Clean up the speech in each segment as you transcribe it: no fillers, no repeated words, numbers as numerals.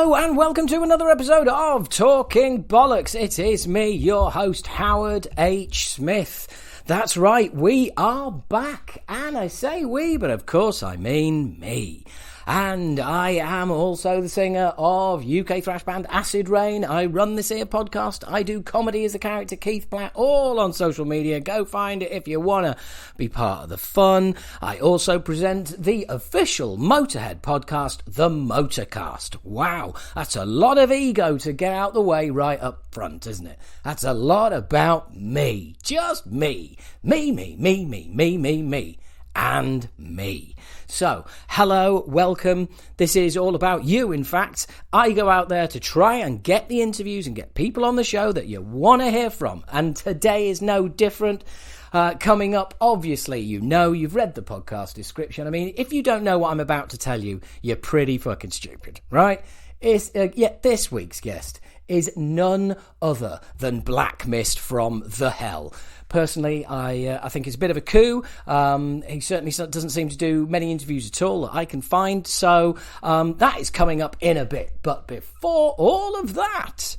Hello and welcome to another episode of Talking Bollocks. It is me, your host, Howard H. Smith. That's right, we are back. And I say we, but of course I mean me. And I am also the singer of UK thrash band Acid Rain. I run this here podcast. I do comedy as the character Keith Platt, all on social media. Go find it if you want to be part of the fun. I also present the official Motorhead podcast, The Motorcast. Wow, that's a lot of ego to get out the way right up front, isn't it? That's a lot about me. Just me. Me, and me. So, hello, welcome. This is all about you, in fact. I go out there to try and get the interviews and get people on the show that you want to hear from. And today is no different. Coming up, obviously, you've read the podcast description. I mean, if you don't know what I'm about to tell you, you're pretty fucking stupid, right? This week's guest is none other than Black Mist from The Hell. Personally, I think it's a bit of a coup. He certainly doesn't seem to do many interviews at all that I can find. So that is coming up in a bit. But before all of that,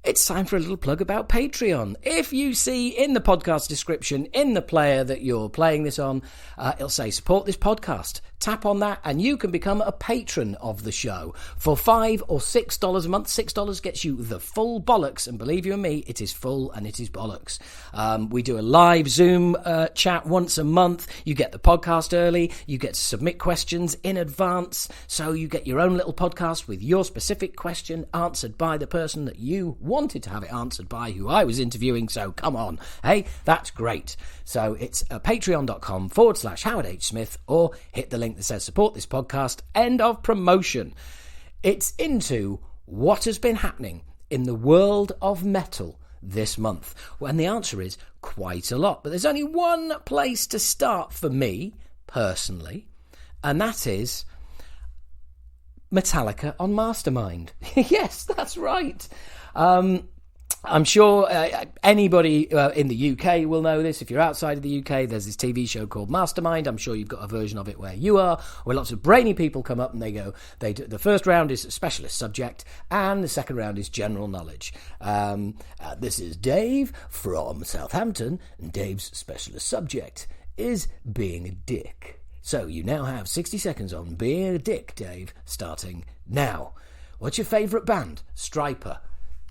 it's time for a little plug about Patreon. If you see in the podcast description, in the player that you're playing this on, it'll say support this podcast. Tap on that and you can become a patron of the show for $5 or $6 a month. $6 gets you the full bollocks, and believe you me, it is full and it is bollocks. We do a live Zoom chat once a month. You get the podcast early. You get to submit questions in advance, so you get your own little podcast with your specific question answered by the person that you wanted to have it answered by, who I was interviewing. So come on, hey, that's great. So it's patreon.com/Howard H. Smith, or hit the link that says support this podcast. End of promotion. It's into what has been happening in the world of metal this month. Well, and the answer is quite a lot. But there's only one place to start for me, personally, and that is Metallica on Mastermind. Yes, that's right. I'm sure anybody in the UK will know this. If you're outside of the UK, there's this TV show called Mastermind. I'm sure you've got a version of it where you are, where lots of brainy people come up and the first round is a specialist subject and the second round is general knowledge. This is Dave from Southampton, and Dave's specialist subject is being a dick. So you now have 60 seconds on being a dick, Dave, starting now. What's your favourite band? Stryper.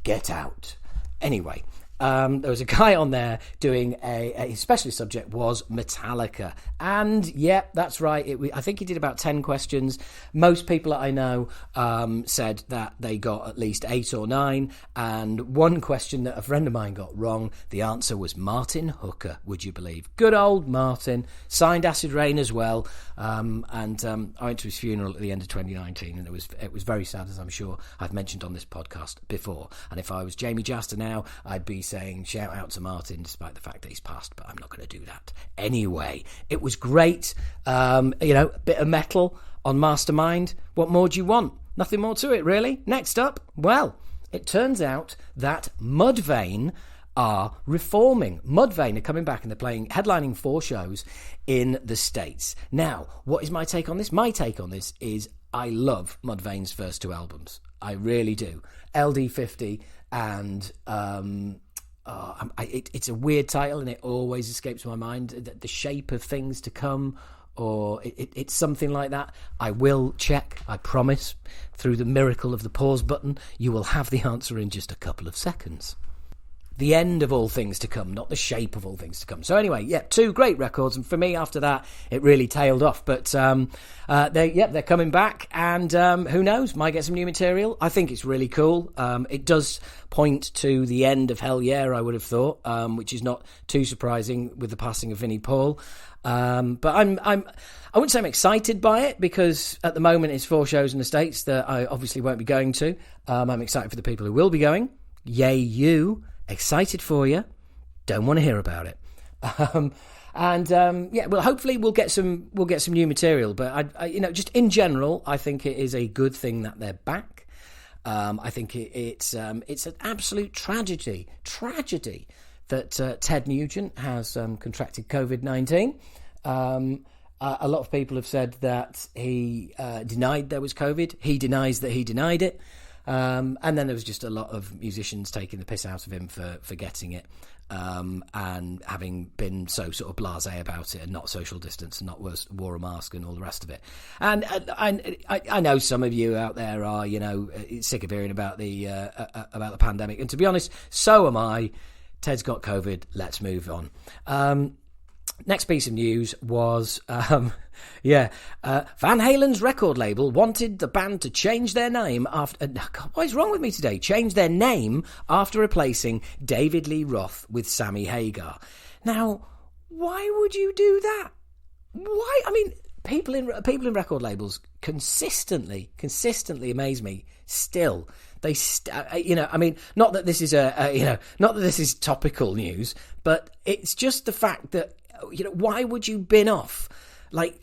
Get out. Anyway, there was a guy on there doing his specialist subject was Metallica. And, yeah, that's right. I think he did about 10 questions. Most people that I know said that they got at least 8 or 9. And one question that a friend of mine got wrong, the answer was Martin Hooker, would you believe? Good old Martin. Signed Acid Rain as well. I went to his funeral at the end of 2019, and it was very sad, as I'm sure I've mentioned on this podcast before. And if I was Jamie Jaster now, I'd be saying shout out to Martin, despite the fact that he's passed, but I'm not going to do that. Anyway, it was great. A bit of metal on Mastermind. What more do you want? Nothing more to it, really. Next up, well, it turns out that Mudvayne are reforming. Mudvayne are coming back and they're headlining 4 shows in the States. Now, what is my take on this? My take on this is I love Mudvayne's first 2 albums. I really do. LD50 and it's a weird title and it always escapes my mind. The Shape of Things to Come, or it's something like that. I will check, I promise. Through the miracle of the pause button, you will have the answer in just a couple of seconds. The End of All Things to Come, not The Shape of All Things to Come. So anyway, yeah, 2 great records, and for me, after that, it really tailed off. But they're coming back, and who knows, might get some new material. I think it's really cool. It does point to the end of Hell Yeah, I would have thought, which is not too surprising with the passing of Vinnie Paul. But I wouldn't say I'm excited by it, because at the moment it's 4 shows in the States that I obviously won't be going to. I'm excited for the people who will be going. Yay, you. Excited for you. Don't want to hear about it. Well, hopefully we'll get some new material. But I just in general, I think it is a good thing that they're back. I think it's an absolute tragedy that Ted Nugent has contracted COVID-19. A lot of people have said that he denied there was COVID. He denies that he denied it. And then there was just a lot of musicians taking the piss out of him for getting it, and having been so sort of blasé about it and not social distance and not wore a mask and all the rest of it. And I know some of you out there are, sick of hearing about the pandemic. And to be honest, so am I. Ted's got COVID. Let's move on. Next piece of news was, Van Halen's record label wanted the band to change their name after... God, what is wrong with me today? Change their name after replacing David Lee Roth with Sammy Hagar. Now, why would you do that? Why? I mean, people in record labels consistently amaze me still. They, not that this is not that this is topical news, but it's just the fact that, why would you bin off like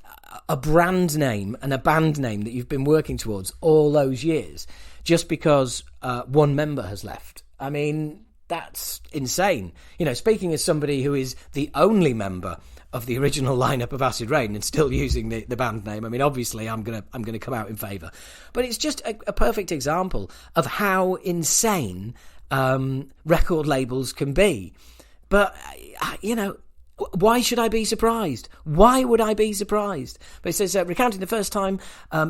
a brand name and a band name that you've been working towards all those years just because one member has left? I mean, that's insane. Speaking as somebody who is the only member of the original lineup of Acid Rain and still using the band name, I mean, obviously I'm gonna come out in favour. But it's just a perfect example of how insane record labels can be. But why should I be surprised? Why would I be surprised? But it says, recounting the first time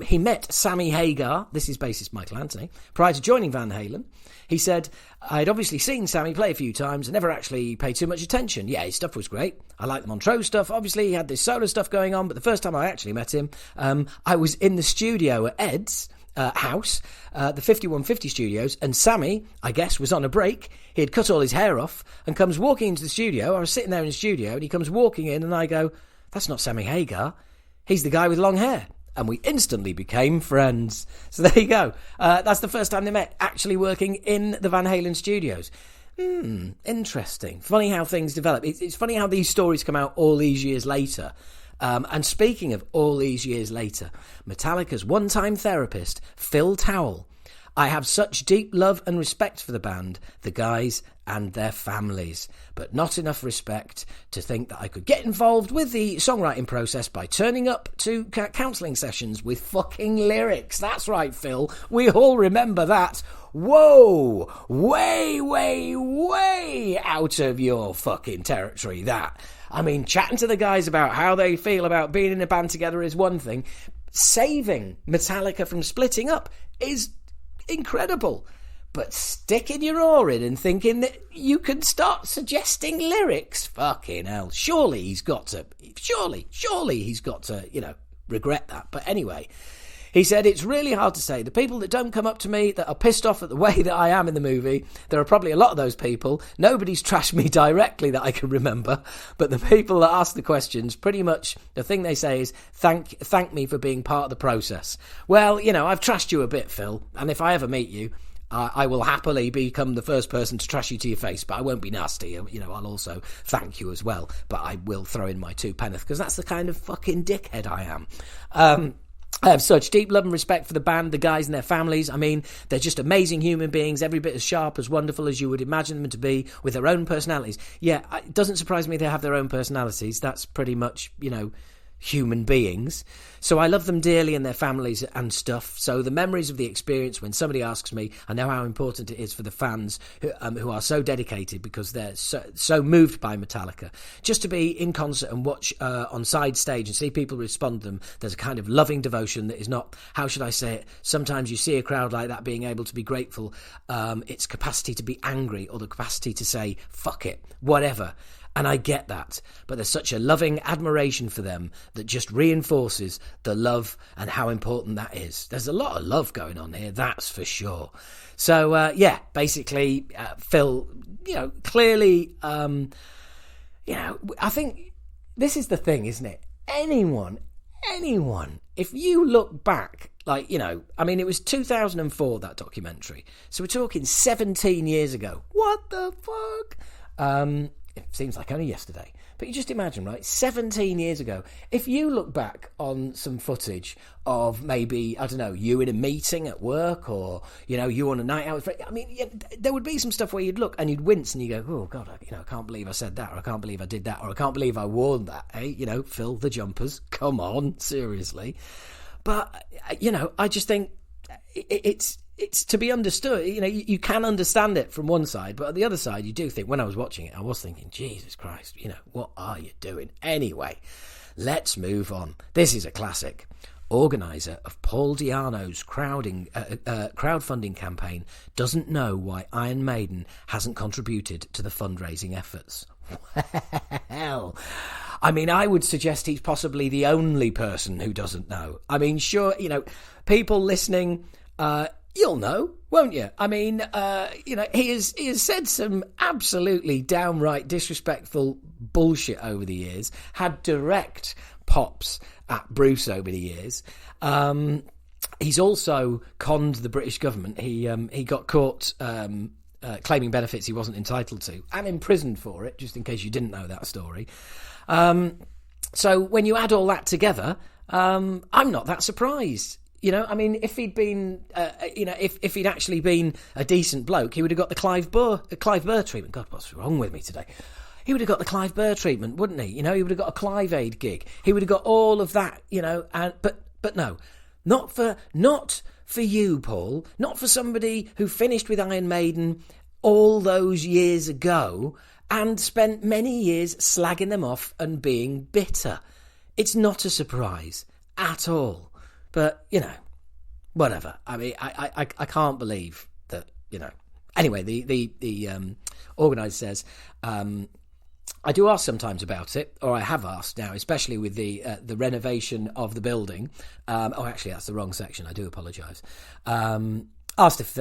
he met Sammy Hagar, this is bassist Michael Anthony, prior to joining Van Halen, he said, I'd obviously seen Sammy play a few times and never actually paid too much attention. Yeah, his stuff was great. I liked the Montreux stuff. Obviously, he had this solo stuff going on, but the first time I actually met him, I was in the studio at Ed's house, the 5150 studios, and Sammy, I guess, was on a break. He had cut all his hair off and comes walking into the studio. I was sitting there in the studio and he comes walking in and I go, that's not Sammy Hagar. He's the guy with long hair. And we instantly became friends. So there you go. That's the first time they met, actually working in the Van Halen studios. Interesting. Funny how things develop. It's funny how these stories come out all these years later. And speaking of all these years later, Metallica's one-time therapist, Phil Towell. I have such deep love and respect for the band, the guys and their families, but not enough respect to think that I could get involved with the songwriting process by turning up to counselling sessions with fucking lyrics. That's right, Phil. We all remember that. Whoa! Way, way, way out of your fucking territory, that. I mean, chatting to the guys about how they feel about being in a band together is one thing. Saving Metallica from splitting up is incredible. But sticking your oar in and thinking that you can start suggesting lyrics, fucking hell. Surely he's got to, regret that. But anyway, he said, it's really hard to say. The people that don't come up to me, that are pissed off at the way that I am in the movie, there are probably a lot of those people. Nobody's trashed me directly that I can remember. But the people that ask the questions, pretty much the thing they say is, thank me for being part of the process. Well, I've trashed you a bit, Phil. And if I ever meet you, I will happily become the first person to trash you to your face, but I won't be nasty. I'll also thank you as well. But I will throw in my 2 penneth, because that's the kind of fucking dickhead I am. I have such deep love and respect for the band, the guys and their families. I mean, they're just amazing human beings, every bit as sharp, as wonderful as you would imagine them to be, with their own personalities. Yeah, it doesn't surprise me they have their own personalities. That's pretty much, human beings. So I love them dearly and their families and stuff. So the memories of the experience, when somebody asks me, I know how important it is for the fans who are so dedicated because they're so moved by Metallica. Just to be in concert and watch on side stage and see people respond to them, there's a kind of loving devotion that is not, how should I say it, sometimes you see a crowd like that being able to be grateful, its capacity to be angry or the capacity to say, fuck it, whatever. And I get that, but there's such a loving admiration for them that just reinforces the love and how important that is. There's a lot of love going on here, that's for sure. So, basically, Phil, clearly, I think this is the thing, isn't it? Anyone, if you look back, it was 2004, that documentary. So we're talking 17 years ago. What the fuck? It seems like only yesterday. But you just imagine, right, 17 years ago, if you look back on some footage of maybe, I don't know, you in a meeting at work or, you on a night out, I mean, there would be some stuff where you'd look and you'd wince and you go, oh, God, I can't believe I said that, or I can't believe I did that, or I can't believe I worn that, fill the jumpers, come on, seriously. But, I just think it's to be understood. You can understand it from one side, but on the other side, you do think, when I was watching it, I was thinking, Jesus Christ, what are you doing? Anyway, let's move on. This is a classic. Organiser of Paul Di'Anno's crowdfunding campaign doesn't know why Iron Maiden hasn't contributed to the fundraising efforts. Well, I mean, I would suggest he's possibly the only person who doesn't know. I mean, sure, people listening, you'll know, won't you? I mean, he has said some absolutely downright disrespectful bullshit over the years, had direct pops at Bruce over the years. He's also conned the British government. He got caught claiming benefits he wasn't entitled to and imprisoned for it, just in case you didn't know that story. So when you add all that together, I'm not that surprised. I mean, if he'd been, if he'd actually been a decent bloke, he would have got the Clive Burr treatment. God, what's wrong with me today? He would have got the Clive Burr treatment, wouldn't he? He would have got a Clive Aid gig. He would have got all of that, but no, not for you, Paul. Not for somebody who finished with Iron Maiden all those years ago and spent many years slagging them off and being bitter. It's not a surprise at all. But, whatever. I mean, I can't believe that, Anyway, the organiser says, I do ask sometimes about it, or I have asked now, especially with the renovation of the building. Actually, that's the wrong section. I do apologise. Asked if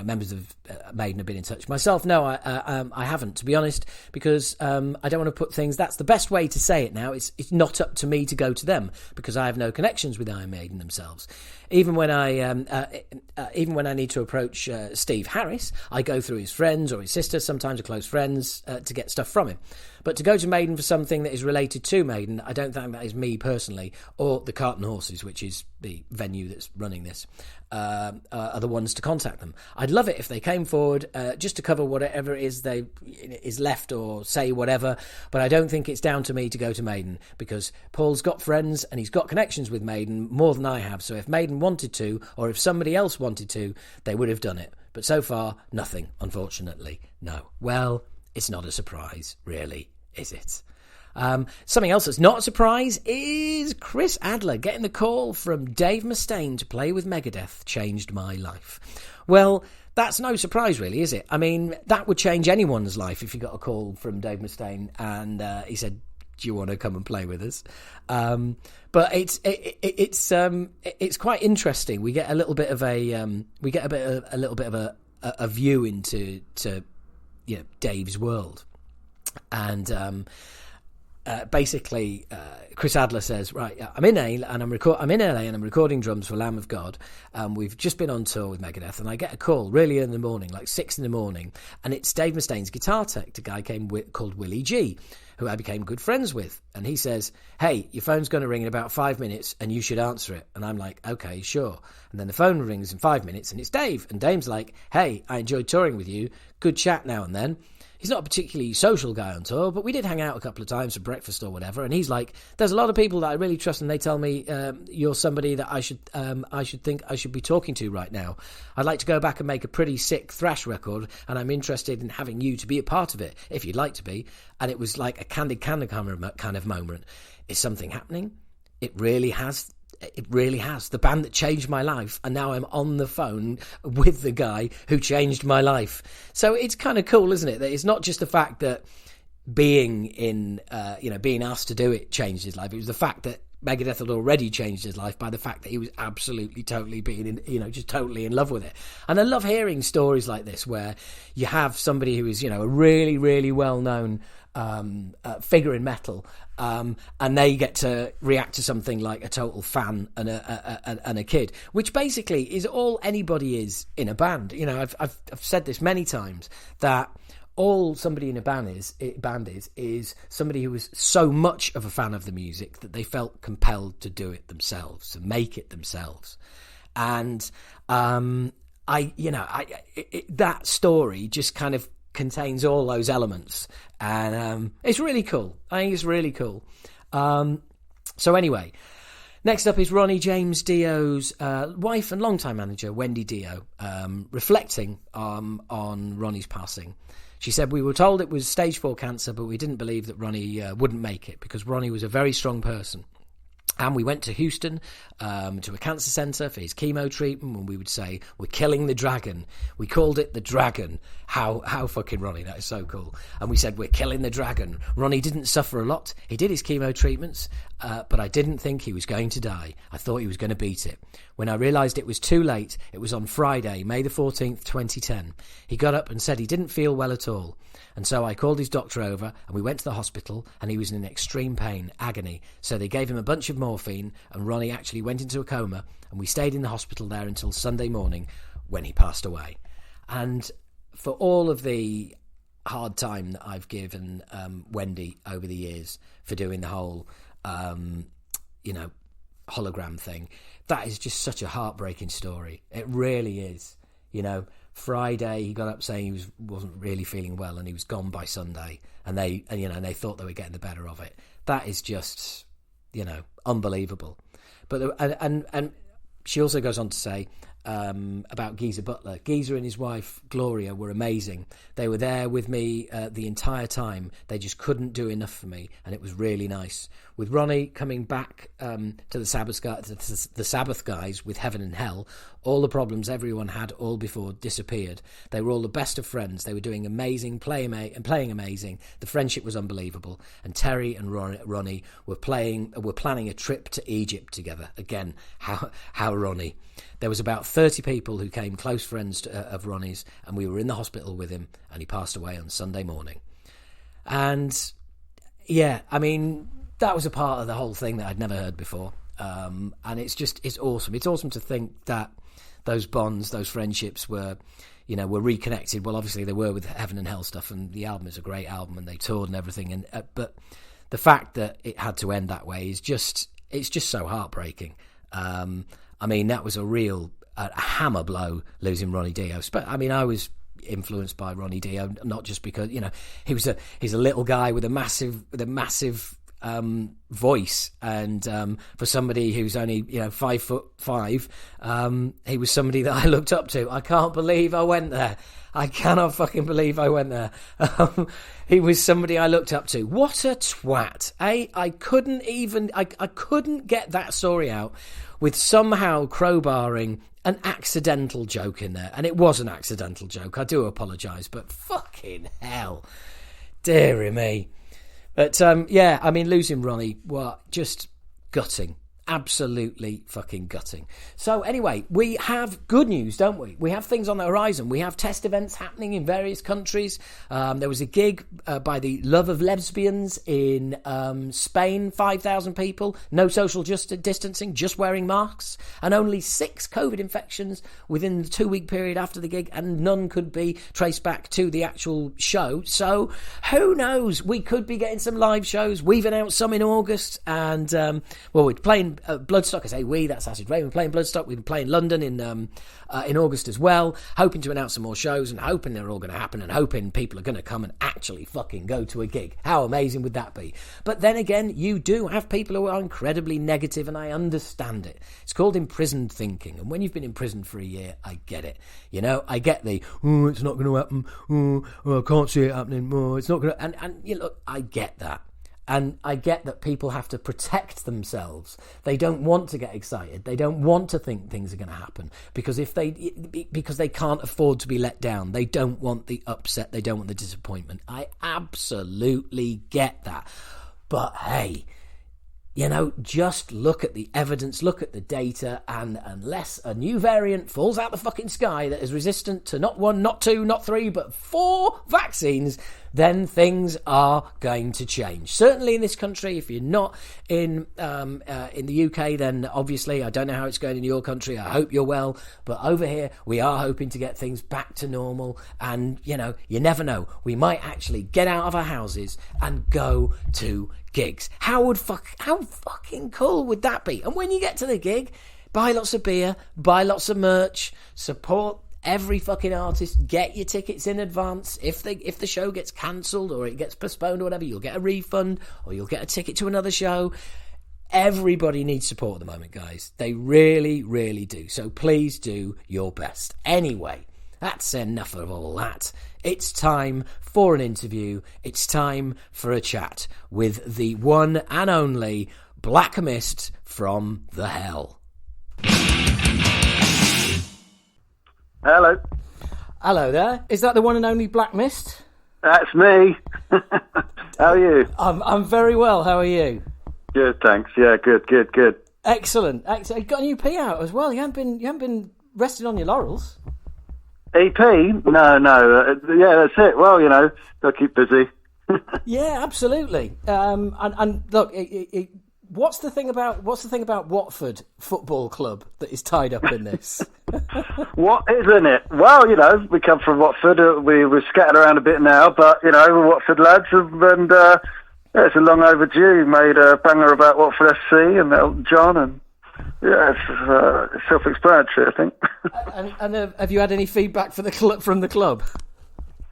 members of Maiden have been in touch. Myself, no, I haven't, to be honest, because I don't want to put things. That's the best way to say it now. It's not up to me to go to them because I have no connections with Iron Maiden themselves. Even when I need to approach Steve Harris, I go through his friends or his sister, sometimes close friends, to get stuff from him. But to go to Maiden for something that is related to Maiden, I don't think that is me personally, or the Cart and Horses, which is the venue that's running this, are the ones to contact them. I'd love it if they came forward just to cover whatever it is left or say whatever, but I don't think it's down to me to go to Maiden because Paul's got friends and he's got connections with Maiden more than I have. So if Maiden wanted to, or if somebody else wanted to, they would have done it. But so far, nothing, unfortunately. No. Well, it's not a surprise, really, is it? Something else that's not a surprise is Chris Adler getting the call from Dave Mustaine to play with Megadeth changed my life. Well, that's no surprise, really, is it? I mean, that would change anyone's life if you got a call from Dave Mustaine and he said, "Do you want to come and play with us?" But it's quite interesting. We get a little bit of a view into Dave's world, and basically, Chris Adler says, "Right, I'm in LA and I'm recording drums for Lamb of God. We've just been on tour with Megadeth, and I get a call really early in the morning, like 6 a.m, and it's Dave Mustaine's guitar tech, a guy called Willie G, who I became good friends with. And he says, 'Hey, your phone's going to ring in about 5 minutes, and you should answer it.' And I'm like, 'Okay, sure.' And then the phone rings in 5 minutes, and it's Dave. And Dave's like, 'Hey, I enjoyed touring with you. Good chat now and then.' He's not a particularly social guy on tour, but we did hang out a couple of times for breakfast or whatever. And he's like, 'There's a lot of people that I really trust, and they tell me you're somebody that I should think I should be talking to right now. I'd like to go back and make a pretty sick thrash record, and I'm interested in having you to be a part of it, if you'd like to be.' And it was like a candid kind of moment. Is something happening? It really has. It really has. The band that changed my life, and now I'm on the phone with the guy who changed my life. So it's kind of cool, isn't it? That it's not just the fact that being asked to do it changed his life. It was the fact that Megadeth had already changed his life by the fact that he was absolutely, totally just totally in love with it. And I love hearing stories like this where you have somebody who is, a really, really well-known figure in metal, and they get to react to something like a total fan and a kid, which basically is all anybody is in a band. I've said this many times, that all somebody in a band is somebody who was so much of a fan of the music that they felt compelled to do it themselves, to make it themselves. And that story just kind of contains all those elements, and it's really cool. I think it's really cool. So anyway, next up is Ronnie James Dio's wife and longtime manager, Wendy Dio, reflecting on Ronnie's passing. She said, "We were told it was stage 4 cancer, but we didn't believe that Ronnie wouldn't make it, because Ronnie was a very strong person. And we went to Houston to a cancer centre for his chemo treatment, and we would say, 'We're killing the dragon.' We called it the dragon." How fucking Ronnie, that is so cool. And we said, "We're killing the dragon." Ronnie didn't suffer a lot. He did his chemo treatments, but I didn't think he was going to die. I thought he was going to beat it. When I realised it was too late, it was on Friday, May the 14th, 2010. He got up and said he didn't feel well at all. And so I called his doctor over, and we went to the hospital, and he was in extreme pain, agony. So they gave him a bunch of morphine, and Ronnie actually went into a coma, and we stayed in the hospital there until Sunday morning, when he passed away. And for all of the hard time that I've given Wendy over the years for doing the whole, hologram thing, that is just such a heartbreaking story. It really is. Friday he got up saying he wasn't really feeling well, and he was gone by Sunday, and they thought they were getting the better of it. That is just, unbelievable. But and she also goes on to say about Geezer Butler. Geezer and his wife Gloria were amazing. They were there with me the entire time. They just couldn't do enough for me, and it was really nice. With Ronnie coming back to the Sabbath guys with Heaven and Hell, all the problems everyone had all before disappeared. They were all the best of friends. They were doing amazing, playing amazing. The friendship was unbelievable. And Terry and Ronnie were planning a trip to Egypt together. Again, how Ronnie. There was about 30 people who came close friends of Ronnie's, and we were in the hospital with him, and he passed away on Sunday morning. And yeah, I mean, that was a part of the whole thing that I'd never heard before. And it's awesome. It's awesome to think that those bonds, those friendships were reconnected. Well, obviously they were with Heaven and Hell stuff, and the album is a great album, and they toured and everything. But the fact that it had to end that way it's just so heartbreaking. I mean, that was a hammer blow, losing Ronnie Dio. But I mean, I was influenced by Ronnie Dio, not just because he's a little guy with a massive voice, and for somebody who's only 5'5", he was somebody that I looked up to. I can't believe I went there. I cannot fucking believe I went there. He was somebody I looked up to. What a twat, eh? I couldn't get that story out with somehow crowbarring an accidental joke in there, and it was an accidental joke. I do apologise, but fucking hell, dearie me. But I mean, losing Ronnie, just gutting. Absolutely fucking gutting. So anyway, we have good news, don't we? We have things on the horizon. We have test events happening in various countries. There was a gig by the Love of Lesbians in Spain, 5,000 people, no social distancing, just wearing masks, and only 6 COVID infections within the 2-week period after the gig, and none could be traced back to the actual show. So who knows? We could be getting some live shows. We've announced some in August, and we're playing Bloodstock. I say we, that's Acid Rain. We're playing Bloodstock. We've been playing London in August as well, hoping to announce some more shows, and hoping they're all going to happen, and hoping people are going to come and actually fucking go to a gig. How amazing would that be? But then again, you do have people who are incredibly negative, and I understand it. It's called imprisoned thinking, and when you've been in prison for a year, I get it. I get the, it's not going to happen, I can't see it happening, it's not going to, and look, I get that. And I get that people have to protect themselves. They don't want to get excited. They don't want to think things are going to happen because they can't afford to be let down. They don't want the upset. They don't want the disappointment. I absolutely get that. But hey, just look at the evidence, look at the data, and unless a new variant falls out the fucking sky that is resistant to not 1, not 2, not 3, but 4 vaccines, then things are going to change. Certainly in this country. If you're not in the UK, then obviously I don't know how it's going in your country. I hope you're well. But over here, we are hoping to get things back to normal. And, you know, you never know. We might actually get out of our houses and go to gigs. How fucking cool would that be? And when you get to the gig, buy lots of beer, buy lots of merch, support every fucking artist, get your tickets in advance. If the show gets cancelled or it gets postponed or whatever, you'll get a refund or you'll get a ticket to another show. Everybody needs support at the moment, guys. They really, really do. So please do your best. Anyway, that's enough of all that. It's time for an interview. It's time for a chat with the one and only Black Mist from the Hell. Hello. Hello there. Is that the one and only Black Mist? That's me. How are you? I'm very well. How are you? Good, thanks. Yeah, good. Excellent. You got a new EP out as well. You haven't been resting on your laurels. EP? No. Yeah, that's it. Well, you know, gotta keep busy. Yeah, absolutely. And look, what's the thing about Watford Football Club that is tied up in this? What isn't it? Well, you know, we come from Watford. We're scattered around a bit now, but you know, we're Watford lads, and it's a long overdue. Made a banger about Watford FC and Elton John, and yeah, it's self-explanatory, I think. and have you had any feedback from the club?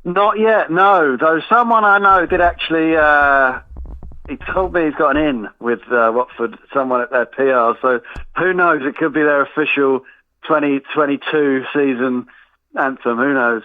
Not yet, no. Though someone I know did actually. He told me he's got an in with Watford, someone at their PR. So who knows? It could be their official 2022 season anthem. Who knows?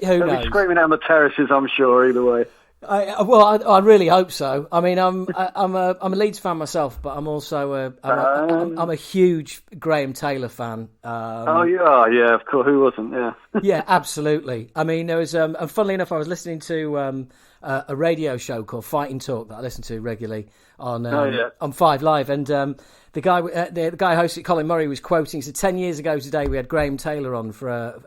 Who knows? Be screaming down the terraces, I'm sure. Either way. I really hope so. I mean, I'm a Leeds fan myself, but I'm also I'm a huge Graham Taylor fan. Oh, you are, yeah. Of course, who wasn't? Yeah. Yeah, absolutely. I mean, there was and funnily enough, I was listening to a radio show called Fighting Talk that I listen to regularly on 5 Live, and the guy hosting, Colin Murray, was quoting. He said 10 years ago today we had Graham Taylor on for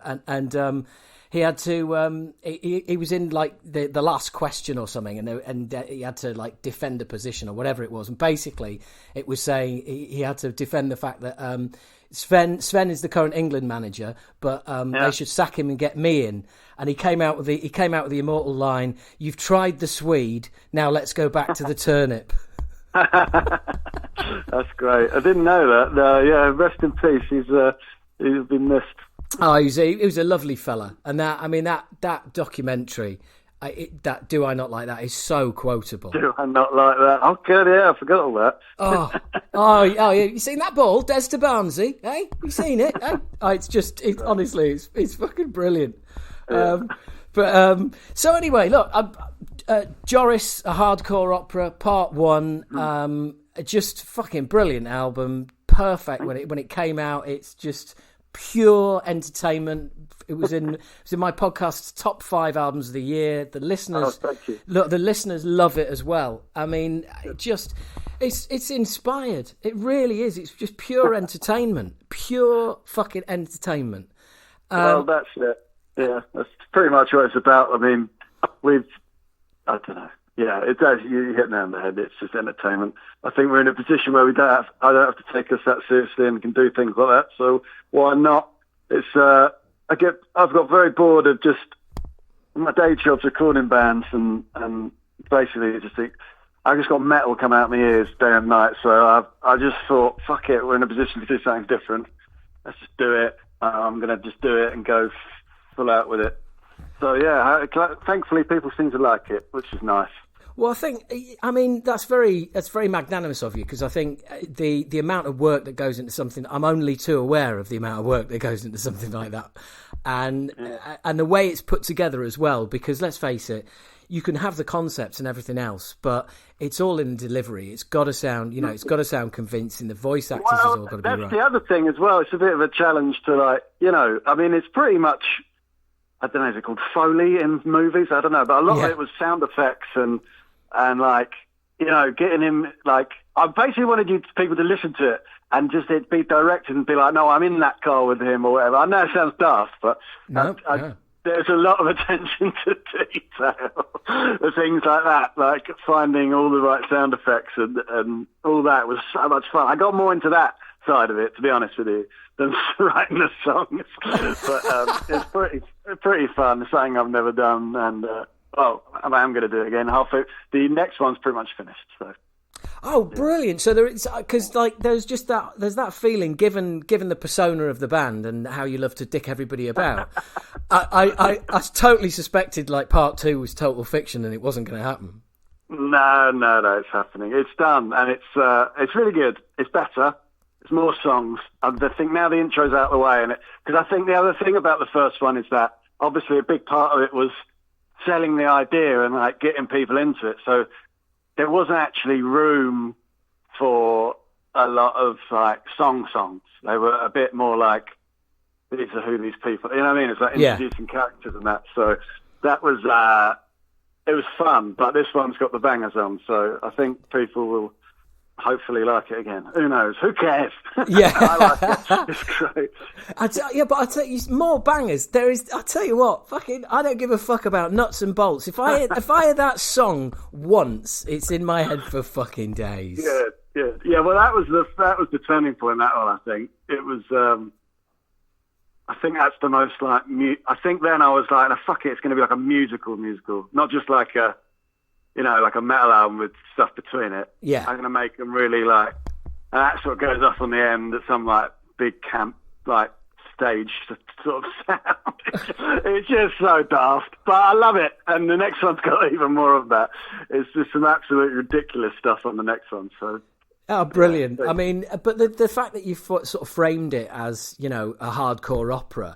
he had to. He was in like the last question or something, and he had to like defend a position or whatever it was. And basically, it was saying he had to defend the fact that Sven is the current England manager, but they should sack him and get me in. And he came out with the immortal line: "You've tried the Swede, now let's go back to the turnip." That's great. I didn't know that. No, yeah, rest in peace. He's been missed. Oh, he was a lovely fella, and that documentary, that Do I Not Like That, is so quotable. Do I Not Like That? Oh, good, yeah, I forgot all that. Oh, yeah, you seen that ball, Des to Barnsley? Hey, you seen it? Hey? Honestly, it's fucking brilliant. Yeah. So anyway, look, Joris, a hardcore opera, part 1, just fucking brilliant album, perfect when it came out. It's just pure entertainment. It was in my podcast's top 5 albums of the year. The listeners, the listeners love it as well. I mean, it's inspired. It really is. It's just pure entertainment, pure fucking entertainment. Well, that's it. Yeah, that's pretty much what it's about. I mean, I don't know. Yeah, it does. You hit me on the head. It's just entertainment. I think we're in a position where I don't have to take us that seriously and can do things like that. So why not? It's I've got very bored of just my day job's recording bands and basically I just got metal come out my ears day and night. So I just thought, fuck it, we're in a position to do something different. Let's just do it. I'm gonna just do it and go full out with it. So yeah, thankfully people seem to like it, which is nice. Well, I mean, that's very magnanimous of you, because I think the amount of work that goes into something, I'm only too aware of the amount of work that goes into something like that, and the way it's put together as well. Because let's face it, you can have the concepts and everything else, but it's all in the delivery. It's got to sound, it's got to sound convincing. The voice actors has all got to be right. That's the other thing as well. It's a bit of a challenge to I mean, it's pretty much, I don't know, is it called Foley in movies? I don't know, but a lot of it was sound effects and getting him, I basically wanted people to listen to it and just be directed and be like, no, I'm in that car with him or whatever. I know it sounds daft, but there's a lot of attention to detail. The things like that, like finding all the right sound effects and all that was so much fun. I got more into that side of it, to be honest with you, than writing the songs. But it's pretty fun. It's something I've never done, and I am going to do it again. The next one's pretty much finished, so. Oh, brilliant! So there's that feeling, given the persona of the band and how you love to dick everybody about. I totally suspected like part 2 was total fiction and it wasn't going to happen. No, it's happening. It's done, and it's really good. It's better. It's more songs. I think now the intro's out of the way, because I think the other thing about the first one is that obviously a big part of it was selling the idea and like getting people into it. So there wasn't actually room for a lot of like songs. They were a bit more like, these are who these people, you know what I mean? It's like introducing characters and that. So that was, it was fun, but this one's got the bangers on. So I think people will hopefully like it again. Who knows? Who cares? Yeah. I like it. It's great. But I tell you, more bangers. There is. I tell you what, I don't give a fuck about nuts and bolts. If I hear that song once, it's in my head for fucking days. Yeah. Well, that was the turning point. That one, I think it was. I think that's the most like. I think then I was like, fuck it, it's going to be like a musical, not just like a. Like a metal album with stuff between it. Yeah. I'm going to make them really like, and that sort of goes off on the end at some like big camp, like stage sort of sound. It's just so daft, but I love it. And the next one's got even more of that. It's just some absolutely ridiculous stuff on the next one. So. Oh, brilliant. I mean, but the fact that you sort of framed it as, a hardcore opera,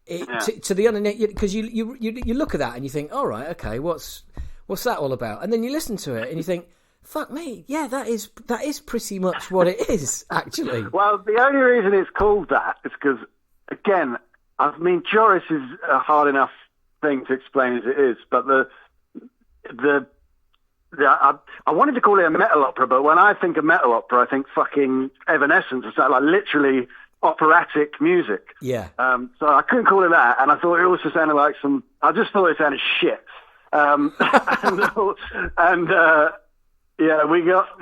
to the uninitiated, because you look at that and you think, all right, okay, what's that all about? And then you listen to it and you think, fuck me, yeah, that is pretty much what it is, actually. Well, the only reason it's called that is because, again, I mean, Joris is a hard enough thing to explain as it is, but I wanted to call it a metal opera, but when I think of metal opera, I think fucking Evanescence or something, like literally operatic music. Yeah. So I couldn't call it that, and I thought it also sounded like I just thought it sounded shit. We got.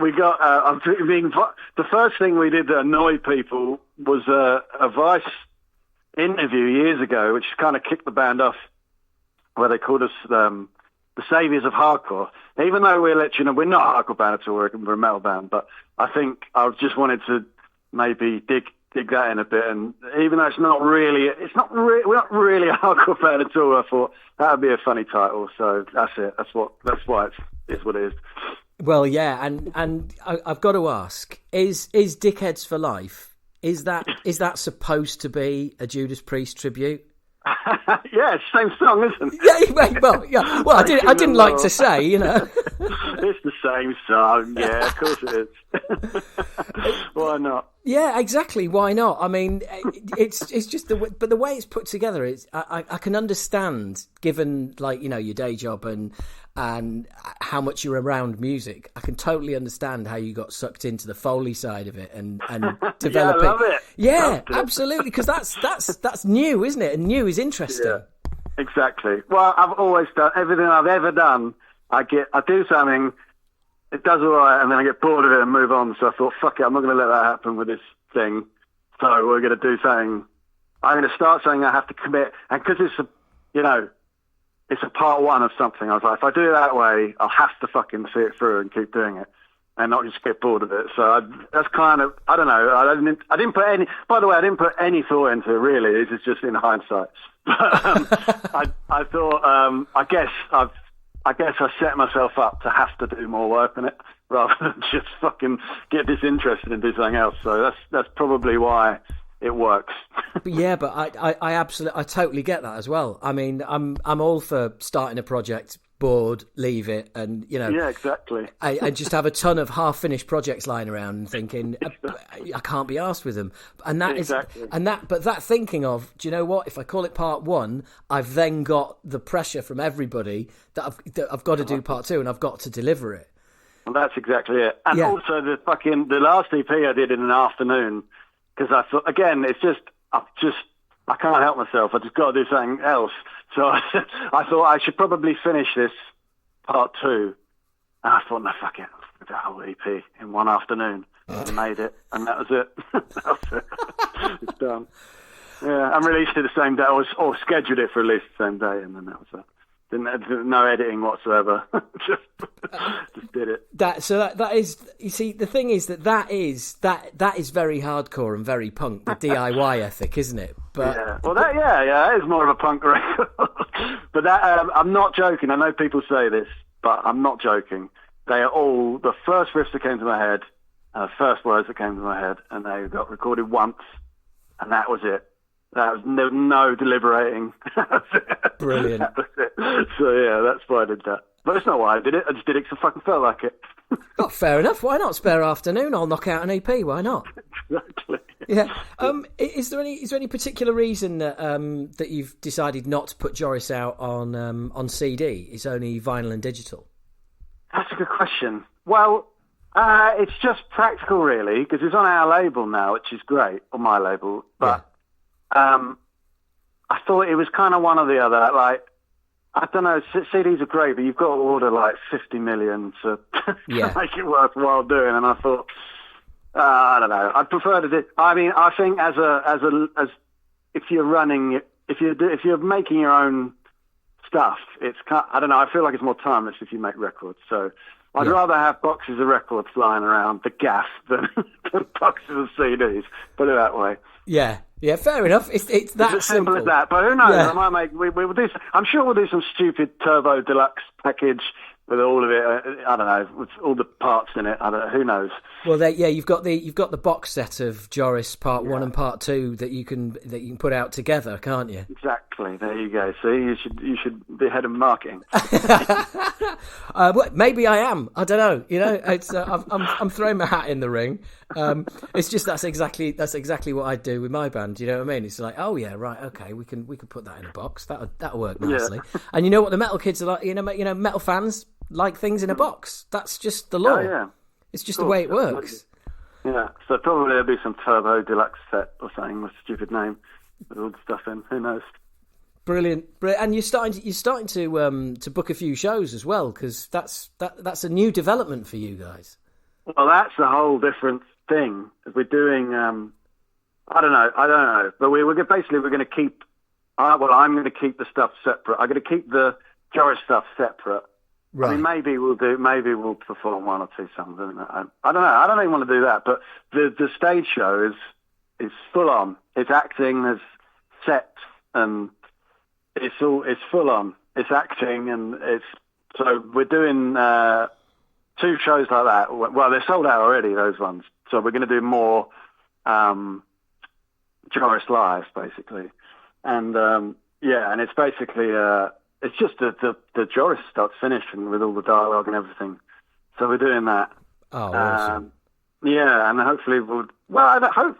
The first thing we did to annoy people was a Vice interview years ago, which kind of kicked the band off, where they called us the saviors of hardcore. Even though we're not a hardcore band at all, we're a metal band. But I think I just wanted to maybe dig that in a bit, and even though we're not really a hardcore band at all, I thought that would be a funny title. So that's it. That's why it's what it is. Well, yeah, and I've got to ask: is Dickheads for Life? Is that supposed to be a Judas Priest tribute? Yeah, it's the same song, isn't it? Yeah. Well, I didn't like to say, It's the same song. Yeah, of course it is. Why not? Yeah, exactly. Why not? I mean, it's just the way it's put together. I can understand, given your day job and how much you're around music. I can totally understand how you got sucked into the Foley side of it and developing. Yeah, I love it. Yeah, absolutely, because that's new, isn't it? And new is interesting. Yeah, exactly. Well, I've always done everything I've ever done. I do something, it does all right, and then I get bored of it and move on. So I thought, fuck it, I'm not going to let that happen with this thing. So we're going to do something. I'm going to start something I have to commit, and because it's a part one of something. I was like, if I do it that way, I'll have to fucking see it through and keep doing it, and not just get bored of it. So that's kind of, I don't know. I didn't put any. By the way, I didn't put any thought into it. Really, this is just in hindsight. But I thought, I guess I set myself up to have to do more work on it rather than just fucking get disinterested and do something else. So that's probably why it works. But I absolutely, I totally get that as well. I mean, I'm all for starting a project, bored, leave it, and Yeah, exactly. I just have a ton of half-finished projects lying around and thinking I can't be arsed with them. And that exactly. But that thinking of, do you know what? If I call it part one, I've then got the pressure from everybody that I've got to do part two, and I've got to deliver it. Well, that's exactly it. And also the last EP I did in an afternoon, because I thought, again, I've just I can't help myself. I just got to do something else. So I thought I should probably finish this part 2. And I thought, no, fuck it. I'll do the whole EP in one afternoon. I made it, and that was it. That was it. It's done. Yeah, and released it the same day, or scheduled it for release the same day, and then that was it. No editing whatsoever. just did it. That is. You see, the thing is that is very hardcore and very punk. The DIY ethic, isn't it? But yeah. Well, that is more of a punk record. But that I'm not joking. I know people say this, but I'm not joking. They are all the first riffs that came to my head, first words that came to my head, and they got recorded once, and that was it. That was no deliberating. Brilliant. That was it. So yeah, that's why I did that. But it's not why I did it. I just did it because I fucking felt like it. Oh, fair enough. Why not? Spare afternoon. I'll knock out an EP. Why not? Exactly. Yeah. Is there any particular reason that you've decided not to put Joris out on CD? It's only vinyl and digital. That's a good question. Well, it's just practical, really, because it's on our label now, which is great, on my label. But I thought it was kind of one or the other. Like, I don't know, CDs are great, but you've got to order like 50 million to make it worthwhile doing. And I thought, I don't know, I'd prefer to do. I mean, I think as if you're running, if you're making your own stuff, it's I don't know. I feel like it's more timeless if you make records. So I'd rather have boxes of records flying around the gaff than boxes of CDs. Put it that way. Yeah, fair enough. It's that as simple as that. But who knows? I might make. We will do. I'm sure we'll do some stupid turbo deluxe package with all of it. I don't know, with all the parts in it. I don't know. Who knows? Well, you've got the box set of Joris Part 1 and Part 2 that you can put out together, can't you? Exactly. There you go. See, you should be head of marketing. Well, maybe I am. I don't know. You know, it's I'm throwing my hat in the ring. It's just that's exactly what I do with my band. You know what I mean? It's like, oh yeah, right, okay, we can put that in a box. That'll work nicely. Yeah. And you know what the metal kids are like? You know, metal fans like things in a box. That's just the law. Oh, yeah. It's just the way it works. Yeah, so probably there'll be some turbo deluxe set or something with a stupid name with all the stuff in. Who knows? Brilliant. And you're starting to book a few shows as well, because that's a new development for you guys. Well, that's a whole different thing. We're doing. I don't know, but we're going to keep. I'm going to keep the stuff separate. I'm going to keep the Joris stuff separate. Right. I mean, maybe we'll perform one or two songs. I don't know. I don't even want to do that. But the stage show is full on. It's acting, there's sets, and it's full on. It's acting, and so we're doing 2 shows like that. Well, they're sold out already, those ones. So we're going to do more Joris live, basically, and and it's basically. It's just the Joris starts finishing with all the dialogue and everything. So we're doing that. Oh, awesome. And hopefully we'll... Well, who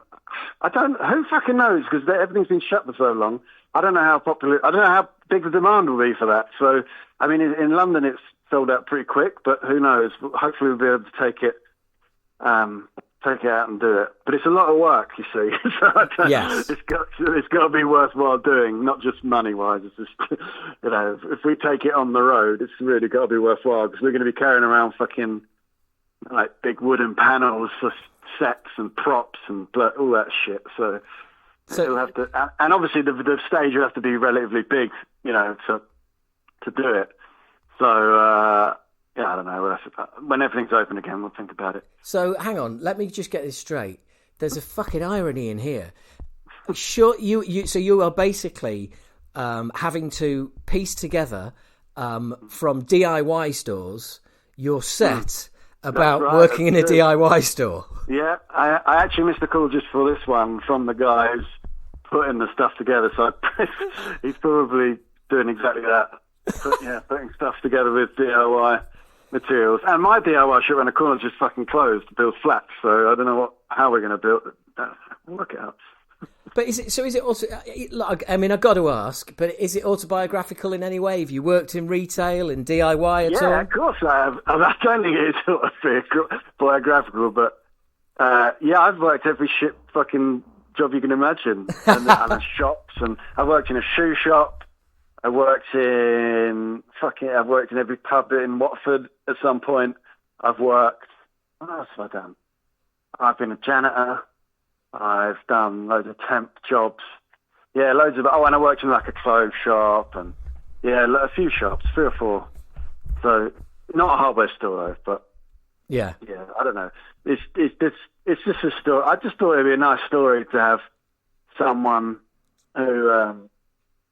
fucking knows? Because everything's been shut for so long. I don't know how big the demand will be for that. So, I mean, in London it's sold out pretty quick, but who knows? Hopefully we'll be able to take it out and do it. But it's a lot of work, you see. So yes. It's got to be worthwhile doing, not just money-wise. It's just, if we take it on the road, it's really got to be worthwhile, because we're going to be carrying around fucking like big wooden panels for sets and props and all that shit. So it'll have to, and obviously the stage will have to be relatively big, to do it. So. I don't know. When everything's open again, we'll think about it. So, hang on. Let me just get this straight. There's a fucking irony in here. Sure, so you are basically having to piece together from DIY stores your set about working in a DIY store. Yeah, I actually missed a call just for this one from the guy who's putting the stuff together. So he's probably doing exactly that. Putting stuff together with DIY materials. And my DIY shop around the corner just fucking closed to build flats, so I don't know how we're going to build it. We'll work it out. But is it also, I mean, I've got to ask, but is it autobiographical in any way? Have you worked in retail and DIY at all? Yeah, of course I have. I don't think it's autobiographical, but I've worked every shit fucking job you can imagine, and the shops, and I worked in a shoe shop. I've worked in every pub in Watford at some point. What else have I done? I've been a janitor. I've done loads of temp jobs. Yeah, loads of. Oh, and I worked in like a clothes shop, and a few shops, 3 or 4. So not a hardware store though, but yeah, I don't know. It's just a story. I just thought it'd be a nice story to have someone who,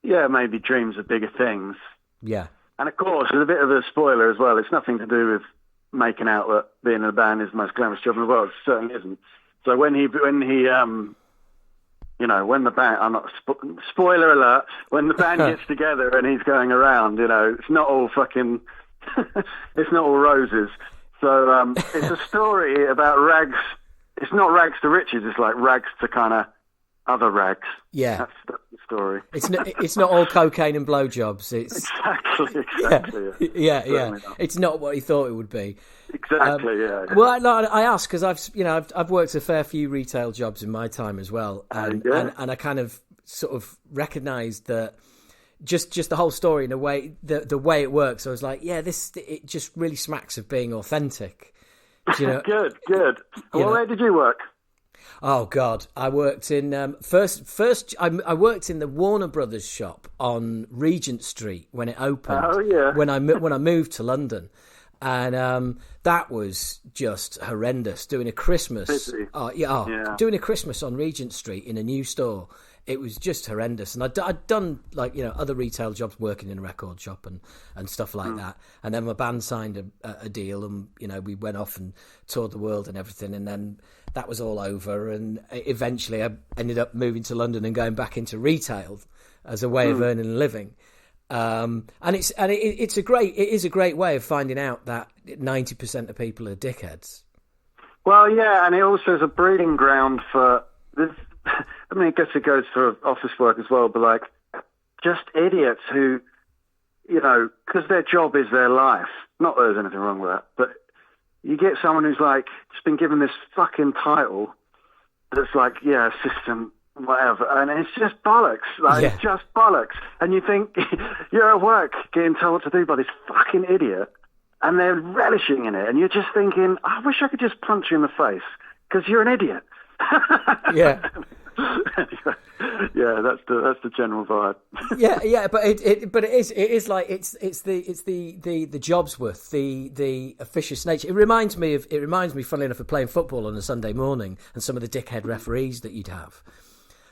maybe dreams of bigger things. Yeah. And of course, there's a bit of a spoiler as well. It's nothing to do with making out that being in a band is the most glamorous job in the world. It certainly isn't. So when the band, I'm not, spoiler alert, when the band gets together and he's going around, it's not all fucking, it's not all roses. So it's a story about rags. It's not rags to riches. It's like rags to kind of other rags. Yeah, that's the story. It's not all cocaine and blowjobs. It's exactly. Yeah. It's not what he thought it would be. Exactly. Yeah. Well, I ask because I've worked a fair few retail jobs in my time as well, and I kind of sort of recognised that. Just the whole story in a way, the way it works. I was like, it just really smacks of being authentic. Good. Where did you work? Oh God, I worked in first. I worked in the Warner Brothers shop on Regent Street when it opened. Oh yeah. When I moved to London, and that was just horrendous. Doing a Christmas, doing a Christmas on Regent Street in a new store. It was just horrendous, and I'd done other retail jobs, working in a record shop and stuff like that. And then my band signed a deal, and we went off and toured the world and everything. And then that was all over, and eventually I ended up moving to London and going back into retail as a way of earning a living. And it is a great way of finding out that 90% of people are dickheads. Well, yeah, and it also is a breeding ground for this. I mean, I guess it goes for office work as well, but like just idiots who, because their job is their life. Not that there's anything wrong with that, but you get someone who's like just been given this fucking title that's like, assistant, whatever, and it's just bollocks. It's just bollocks. And you think you're at work getting told what to do by this fucking idiot, and they're relishing in it, and you're just thinking, I wish I could just punch you in the face because you're an idiot. Yeah. Yeah, that's the general vibe. but it is like it's the job's worth, the officious nature. It reminds me, funnily enough, of playing football on a Sunday morning and some of the dickhead referees that you'd have.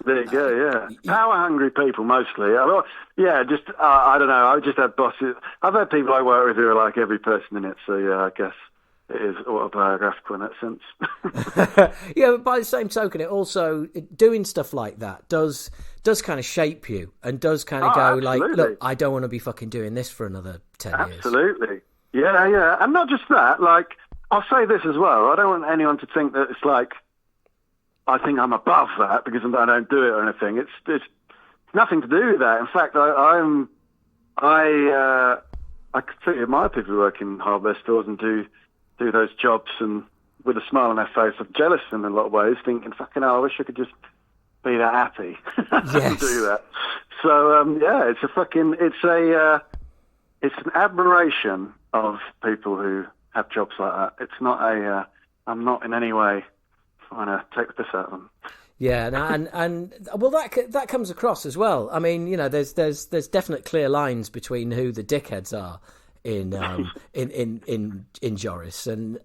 There you go, yeah. Power hungry people mostly. I don't know. I just had bosses. I've had people I work with who are like every person in it. So yeah, I guess it is autobiographical in that sense. Yeah, but by the same token, it also, doing stuff like that does kind of shape you and does kind of go absolutely. Like, look, I don't want to be fucking doing this for another 10 years. Absolutely. Yeah. And not just that, like, I'll say this as well. I don't want anyone to think that it's like, I think I'm above that because I don't do it or anything. It's nothing to do with that. In fact, I completely admire people who work in hardware stores and do those jobs and with a smile on their face. I'm jealous in a lot of ways, thinking, fucking hell, I wish I could just be that happy and do that. So, it's an admiration of people who have jobs like that. It's not I'm not in any way trying to take the piss out of them. Yeah, and well, that comes across as well. I mean, there's definite clear lines between who the dickheads are in Joris, and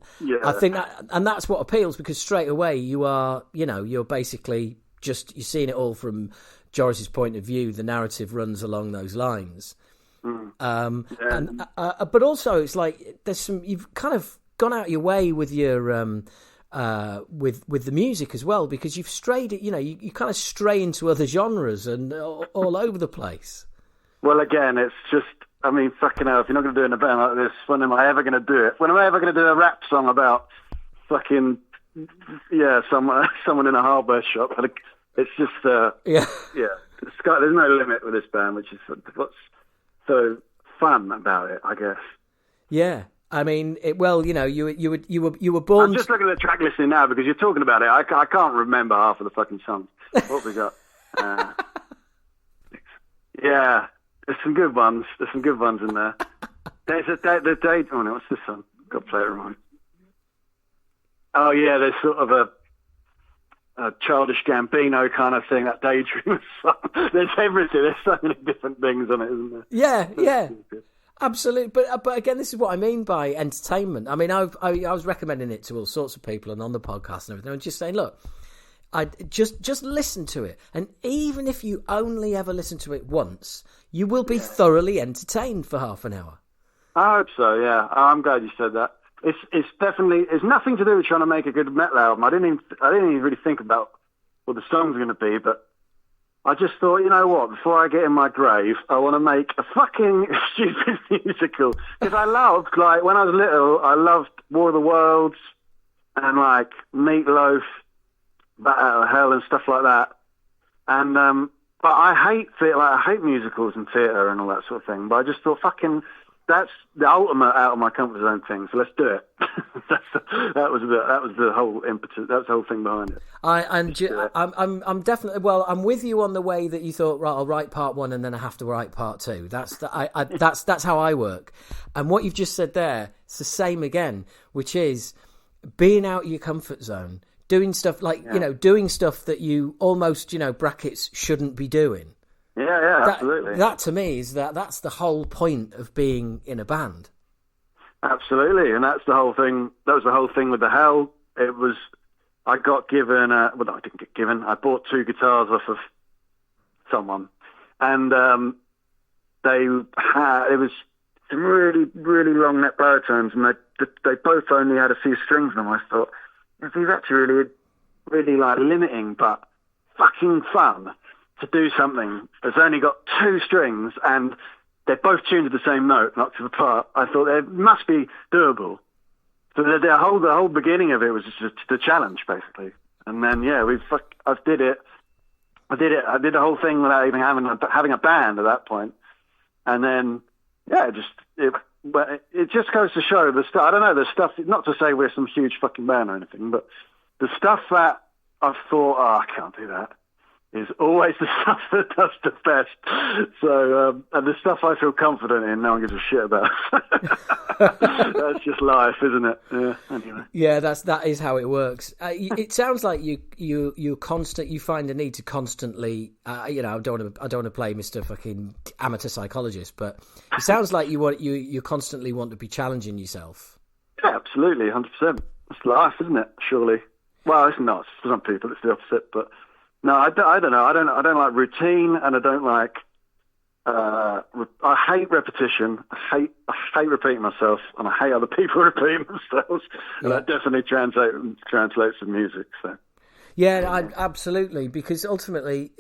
I think that's what appeals, because straight away you're basically just, you're seeing it all from Joris's point of view. The narrative runs along those lines, but also it's like you've kind of gone out your way with your with the music as well, because you've strayed it. You kind of stray into other genres and all over the place. Well, again, it's just, I mean, fucking hell, if you're not going to do it in a band like this, when am I ever going to do it? When am I ever going to do a rap song about fucking, someone in a hardware shop? It's just, there's no limit with this band, which is what's so fun about it, I guess. Yeah. I mean, you were born. I'm just looking at the track listing now because you're talking about it. I can't remember half of the fucking songs. What have we got? Yeah, there's some good ones. There's some good ones in there. There's the date. Oh no, what's this song? Got to play it right. Oh yeah, there's sort of a Childish Gambino kind of thing. That Daydream song. There's everything. There's so many different things on it, isn't there? Yeah. Absolutely, but again, this is what I mean by entertainment. I mean, I was recommending it to all sorts of people and on the podcast and everything. I'm just saying, look, I just listen to it, and even if you only ever listen to it once, you will be thoroughly entertained for half an hour. I hope so. Yeah, I'm glad you said that. It's definitely nothing to do with trying to make a good metal album. I didn't even really think about what the songs are going to be, but I just thought, you know what, before I get in my grave, I want to make a fucking stupid musical. Because I loved, like, when I was little, I loved War of the Worlds and, like, Meatloaf, Bat Out of Hell and stuff like that. And, but I hate musicals and theatre and all that sort of thing. But I just thought, fucking, that's the ultimate out of my comfort zone thing, so let's do it. that was the whole impetus. That's the whole thing behind it. I'm definitely, well, I'm with you on the way that you thought, right, I'll write part one and then I have to write part two. That's how I work. And what you've just said there, it's the same again, which is being out of your comfort zone, doing stuff like doing stuff that you almost brackets shouldn't be doing. Yeah, absolutely. That to me is that's the whole point of being in a band. Absolutely, and that's the whole thing. That was the whole thing with the Hell. It was, I got given. I didn't get given. I bought 2 guitars off of someone, and it was some really, really long neck baritones, and they both only had a few strings in them. I thought, these are actually really, really like limiting, but fucking fun. To do something that's only got 2 strings and they're both tuned to the same note, not to the part. I thought it must be doable. So the whole beginning of it was just the challenge, basically. And then I did it. I did the whole thing without even having a band at that point. And then it just goes to show the stuff. I don't know, the stuff. Not to say we're some huge fucking band or anything, but the stuff that I've thought, I can't do that, is always the stuff that does the best. So, and the stuff I feel confident in, no one gives a shit about. That's just life, isn't it? Yeah. Anyway. Yeah, that is how it works. It sounds like you find a need to constantly. I don't want to play Mr. fucking amateur psychologist, but it sounds like you constantly want to be challenging yourself. Yeah, absolutely, 100%. It's life, isn't it? Surely. Well, it's not. For some people, it's the opposite, but. No, I don't know. I don't like routine, and I don't like. I hate repetition. I hate repeating myself, and I hate other people repeating themselves. And that definitely translates to music. So. Yeah, absolutely. Because ultimately,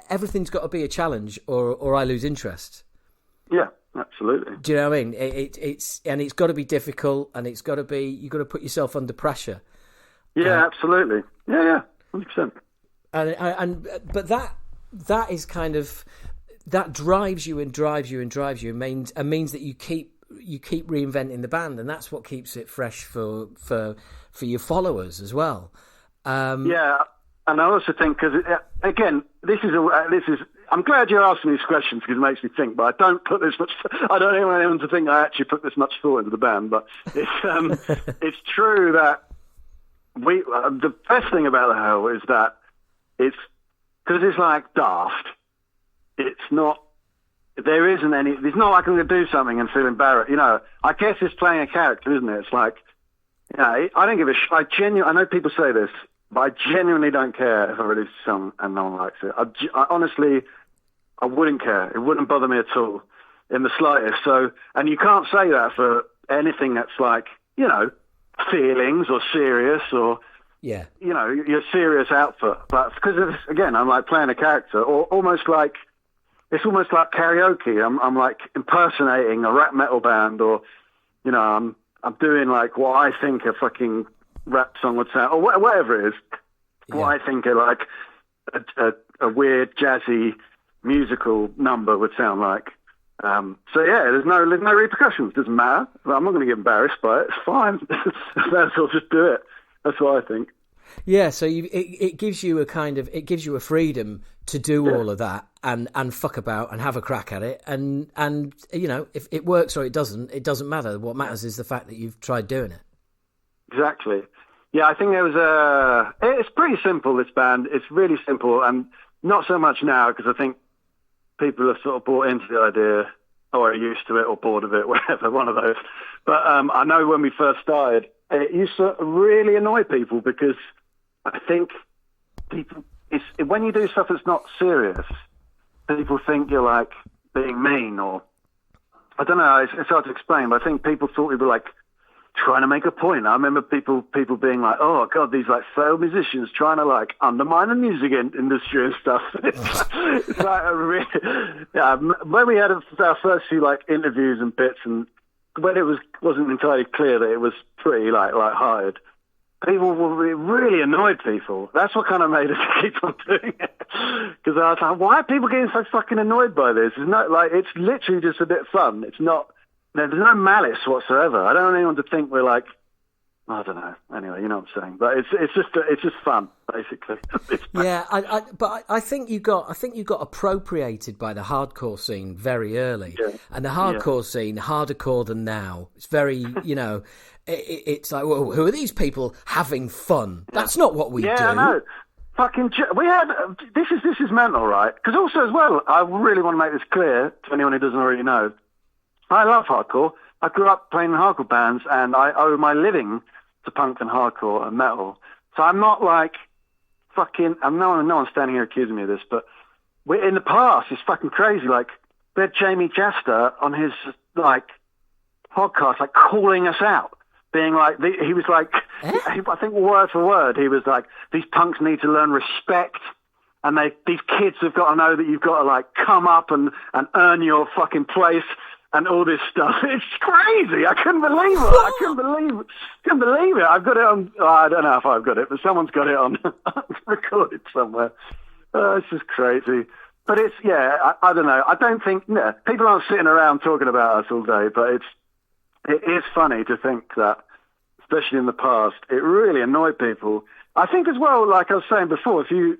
everything's got to be a challenge, or I lose interest. Yeah, absolutely. Do you know what I mean? It's got to be difficult, and you've got to put yourself under pressure. Yeah, absolutely. Yeah. 100%. But that is kind of that drives you and means that you keep reinventing the band, and that's what keeps it fresh for your followers as well. Yeah, and I also think because again, this is. I'm glad you're asking these questions because it makes me think. But I don't put this much. I don't want anyone to think I actually put this much thought into the band. But it's true that. The best thing about the Hell is that it's because it's like daft. It's not. There's not like I'm going to do something and feel embarrassed. I guess it's playing a character, isn't it? It's like, I don't give a shit. I know people say this, but I genuinely don't care if I release a song and no one likes it. I honestly, I wouldn't care. It wouldn't bother me at all, in the slightest. So, and you can't say that for anything that's like, feelings or serious or your serious output, but because of this, again, I'm like playing a character, or almost like karaoke. I'm like impersonating a rap metal band, or I'm doing like what I think a fucking rap song would sound, or whatever it is. What I think a weird jazzy musical number would sound like. So yeah, there's no repercussions. Doesn't matter. I'm not going to get embarrassed by it. It's fine. That's all. Just do it. That's what I think. Yeah, so it gives you a freedom to do all of that and fuck about and have a crack at it, and if it works or it doesn't matter. What matters is the fact that you've tried doing it. Exactly. Yeah, I think it's pretty simple, this band. It's really simple, and not so much now, because I think people have sort of bought into the idea, or are used to it, or bored of it, whatever, one of those. But I know when we first started, it used to really annoy people, because I think when you do stuff that's not serious, people think you're like being mean, or I don't know. It's hard to explain, but I think people thought we were like trying to make a point. I remember people being like, "Oh God, these like failed musicians trying to like undermine the music industry and stuff." It's like a really, when we had our first few like interviews and bits, and when it wasn't entirely clear that it was pretty like hired. People were really annoyed people. That's what kind of made us keep on doing it. Because I was like, why are people getting so fucking annoyed by this? It's not like, it's literally just a bit fun. It's not, there's no malice whatsoever. I don't want anyone to think we're like, I don't know. Anyway, you know what I'm saying. But it's just fun, basically. Yeah, but I think you got appropriated by the hardcore scene very early, and the hardcore scene, harder core than now. It's very, it's like, well, who are these people having fun? That's not what we do. Yeah, no. We had this is mental, right? Because also as well, I really want to make this clear to anyone who doesn't already know. I love hardcore. I grew up playing in hardcore bands, and I owe my living to punk and hardcore and metal. So I'm not like fucking. No one's standing here accusing me of this, but in the past, it's fucking crazy. Like we had Jamie Jester on his like podcast, like calling us out, being like he was like, I think word for word, he was like, these punks need to learn respect. And these kids have got to know that you've got to like come up and earn your fucking place. And all this stuff. It's crazy. I couldn't believe it. I couldn't believe it. I've got it on, I don't know if I've got it, but someone's got it on recorded somewhere. It's just crazy. But it's, I don't know. I don't think, people aren't sitting around talking about us all day, but it is funny to think that, especially in the past, it really annoyed people. I think as well, like I was saying before, if you've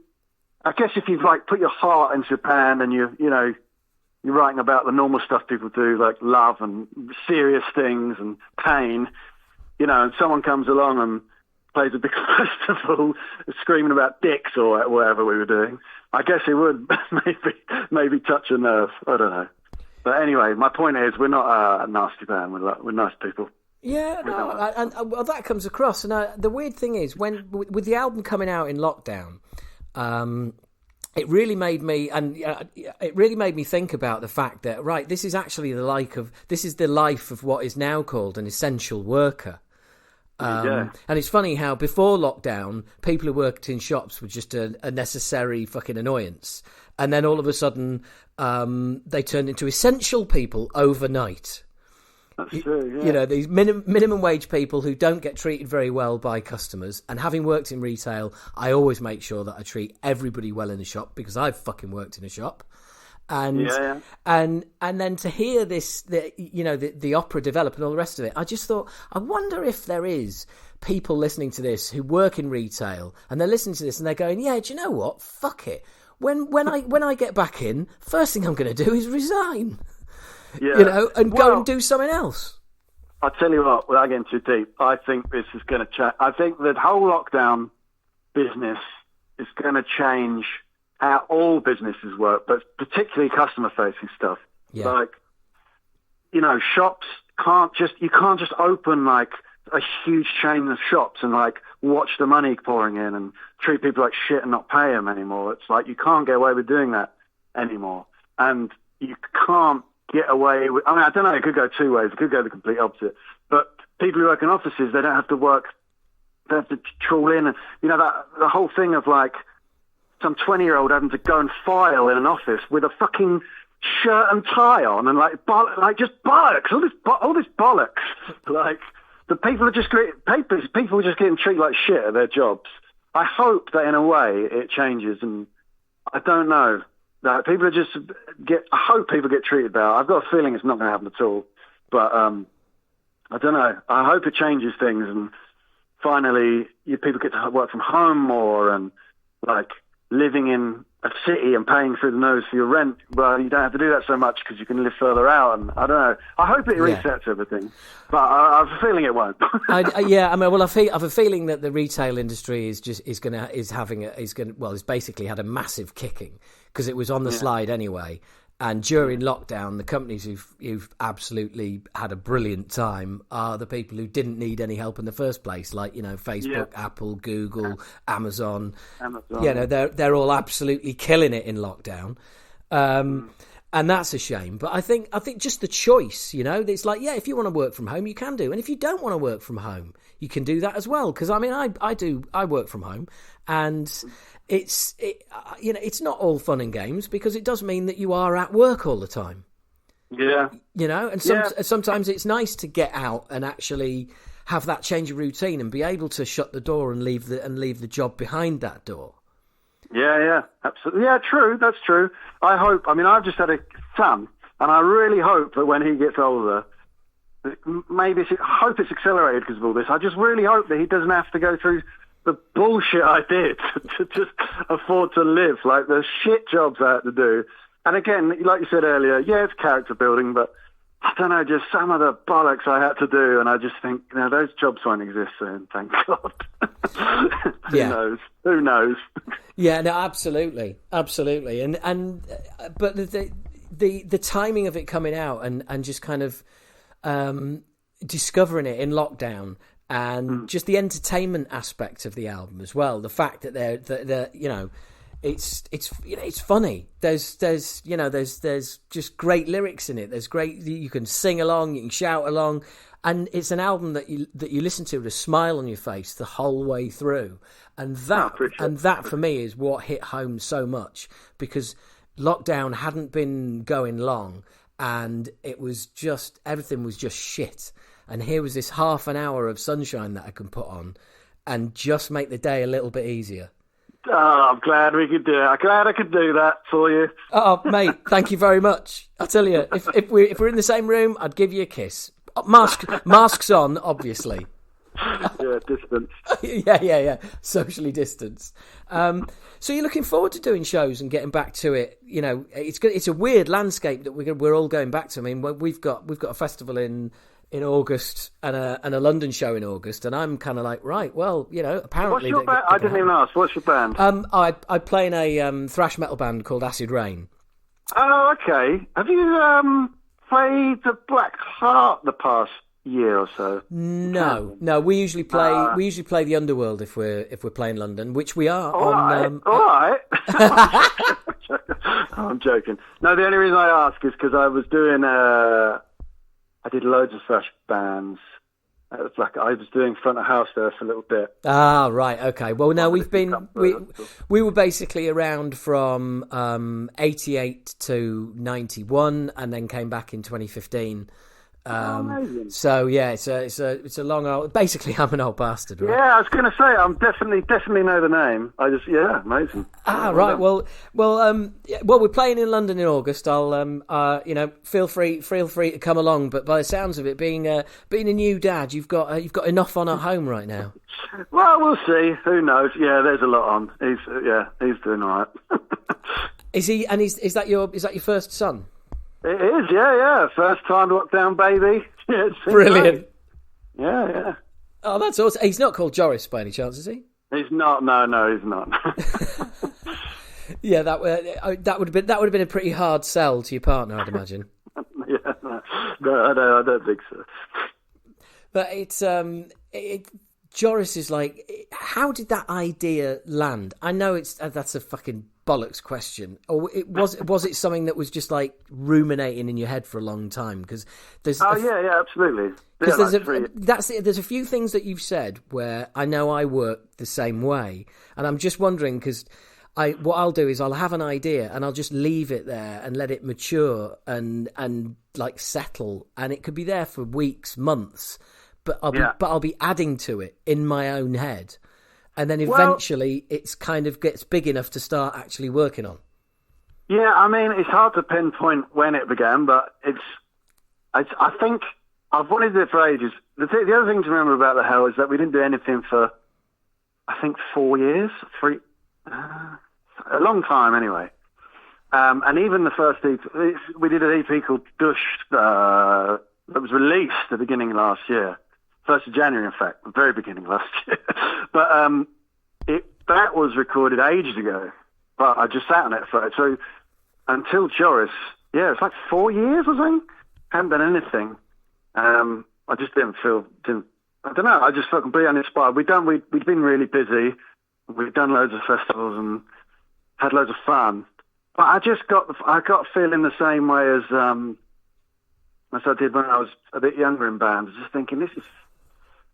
like put your heart into a band and you're writing about the normal stuff people do, like love and serious things and pain, and someone comes along and plays a big festival screaming about dicks or whatever we were doing, I guess it would maybe touch a nerve. I don't know. But anyway, my point is we're not a nasty band. We're nice people. Yeah, no, and that comes across. And the weird thing is, with the album coming out in lockdown, it really made me think about the fact that, right, this is actually the life of what is now called an essential worker. And it's funny how before lockdown, people who worked in shops were just a necessary fucking annoyance, and then all of a sudden they turned into essential people overnight. That's true, yeah. These minimum wage people who don't get treated very well by customers. And having worked in retail, I always make sure that I treat everybody well in the shop, because I've fucking worked in a shop. And and then to hear this, the opera develop and all the rest of it, I just thought, I wonder if there is people listening to this who work in retail, and they're listening to this and they're going, yeah, do you know what? Fuck it. When I get back in, first thing I'm going to do is resign. And go and do something else. I'll tell you what, without getting too deep, I think this is going to change. I think that whole lockdown business is going to change how all businesses work, but particularly customer-facing stuff. Yeah. Like, shops you can't just open like a huge chain of shops and like watch the money pouring in and treat people like shit and not pay them anymore. It's like you can't get away with doing that anymore, and you can't get away with, I don't know, it could go two ways. It could go the complete opposite. But people who work in offices, they don't have to work, they have to trawl in. And, the whole thing of like some 20-year-old having to go and file in an office with a fucking shirt and tie on and just bollocks, all this bollocks. Like, the people are just getting treated like shit at their jobs. I hope that in a way it changes, and I don't know. No, people are just I hope people get treated better. I've got a feeling it's not going to happen at all, but I don't know. I hope it changes things, and finally people get to work from home more, and like living in a city and paying through the nose for your rent. Well, you don't have to do that so much because you can live further out. And I don't know. I hope it resets everything, but I have a feeling it won't. I have a feeling that the retail industry is basically had a massive kicking because it was on the slide anyway. And during lockdown, the companies who've absolutely had a brilliant time are the people who didn't need any help in the first place, like, you know, Facebook, Apple, Google, Amazon. You know, they're all absolutely killing it in lockdown. And that's a shame. But I think just the choice, you know, it's like, if you want to work from home, you can do. And if you don't want to work from home, you can do that as well. Because, I mean, I work from home, and it's not all fun and games, because it does mean that you are at work all the time. Yeah. You know, and sometimes it's nice to get out and actually have that change of routine and be able to shut the door and leave the job behind that door. Yeah, absolutely. Yeah, true. That's true. I hope. I mean, I've just had a son, and I really hope that when he gets older, I hope it's accelerated because of all this. I just really hope that he doesn't have to go through the bullshit I did to just afford to live, like the shit jobs I had to do. And again, like you said earlier, it's character building, but I don't know, just some of the bollocks I had to do, and I just think, those jobs won't exist soon, thank God. Who knows? Yeah, no, absolutely. And but the timing of it coming out and just kind of discovering it in lockdown, and just the entertainment aspect of the album as well. The fact that they're you know, it's funny. There's just great lyrics in it. There's great, you can sing along, you can shout along, and it's an album that you listen to with a smile on your face the whole way through. And that for me is what hit home so much, because lockdown hadn't been going long, and it was just, everything was just shit. And here was this half an hour of sunshine that I can put on and just make the day a little bit easier. Oh, I'm glad we could do it. I'm glad I could do that for you. Oh, mate, thank you very much. I tell you, if we're in the same room, I'd give you a kiss. Masks on, obviously. Yeah, distance. Yeah. Socially distanced. So you're looking forward to doing shows and getting back to it. You know, it's a weird landscape that we're all going back to. I mean, we've got a festival in August and a London show in August, and I'm kind of like, right, well, you know, apparently. What's your band? I didn't even ask. What's your band? I play in a thrash metal band called Acid Rain. Oh, okay. Have you played the Black Heart the past year or so? No. We usually play the Underworld if we're playing London, which we are. All right. I'm joking. No, the only reason I ask is because I was doing I did loads of thrash bands. It was like I was doing front of house there for a little bit. Ah, right, okay. Well, no, we were basically around from 88 to 91, and then came back in 2015. Amazing. So yeah, it's a long old. Basically, I'm an old bastard, right? Yeah, I was going to say I'm definitely know the name. Amazing. Right. Well, we're playing in London in August. I'll feel free to come along. But by the sounds of it, being a new dad, you've got enough on at home right now. Well, we'll see. Who knows? Yeah, there's a lot on. He's doing all right. Is he? And is that your first son? It is, yeah. First time lockdown baby. Yeah, brilliant. Great. Yeah. Oh, that's awesome. He's not called Joris by any chance, is he? He's not. No, he's not. Yeah, that would have been a pretty hard sell to your partner, I'd imagine. Yeah, no, I don't think so. But Joris is like, how did that idea land? I know that's a fucking bollocks question, or was it something that was just like ruminating in your head for a long time? Because there's absolutely. Because there's a few things that you've said where I know I work the same way, and I'm just wondering, because what I'll do is I'll have an idea and I'll just leave it there and let it mature and like settle, and it could be there for weeks, months, but I'll be adding to it in my own head. And then eventually it's kind of gets big enough to start actually working on. Yeah, I mean, it's hard to pinpoint when it began, but I think I've wanted it for ages. The other thing to remember about the Hell is that we didn't do anything for, I think, 4 years, a long time anyway. And even the first EP, we did an EP called Dush that was released at the beginning of last year. 1st of January, in fact, the very beginning of last year. But that was recorded ages ago. But I just sat on it for it. So until Joris, it's like 4 years or something. Hadn't done anything. I just I don't know, I just felt completely uninspired. We'd been really busy. We'd done loads of festivals and had loads of fun. But I got feeling the same way as I did when I was a bit younger in bands. Just thinking, this is,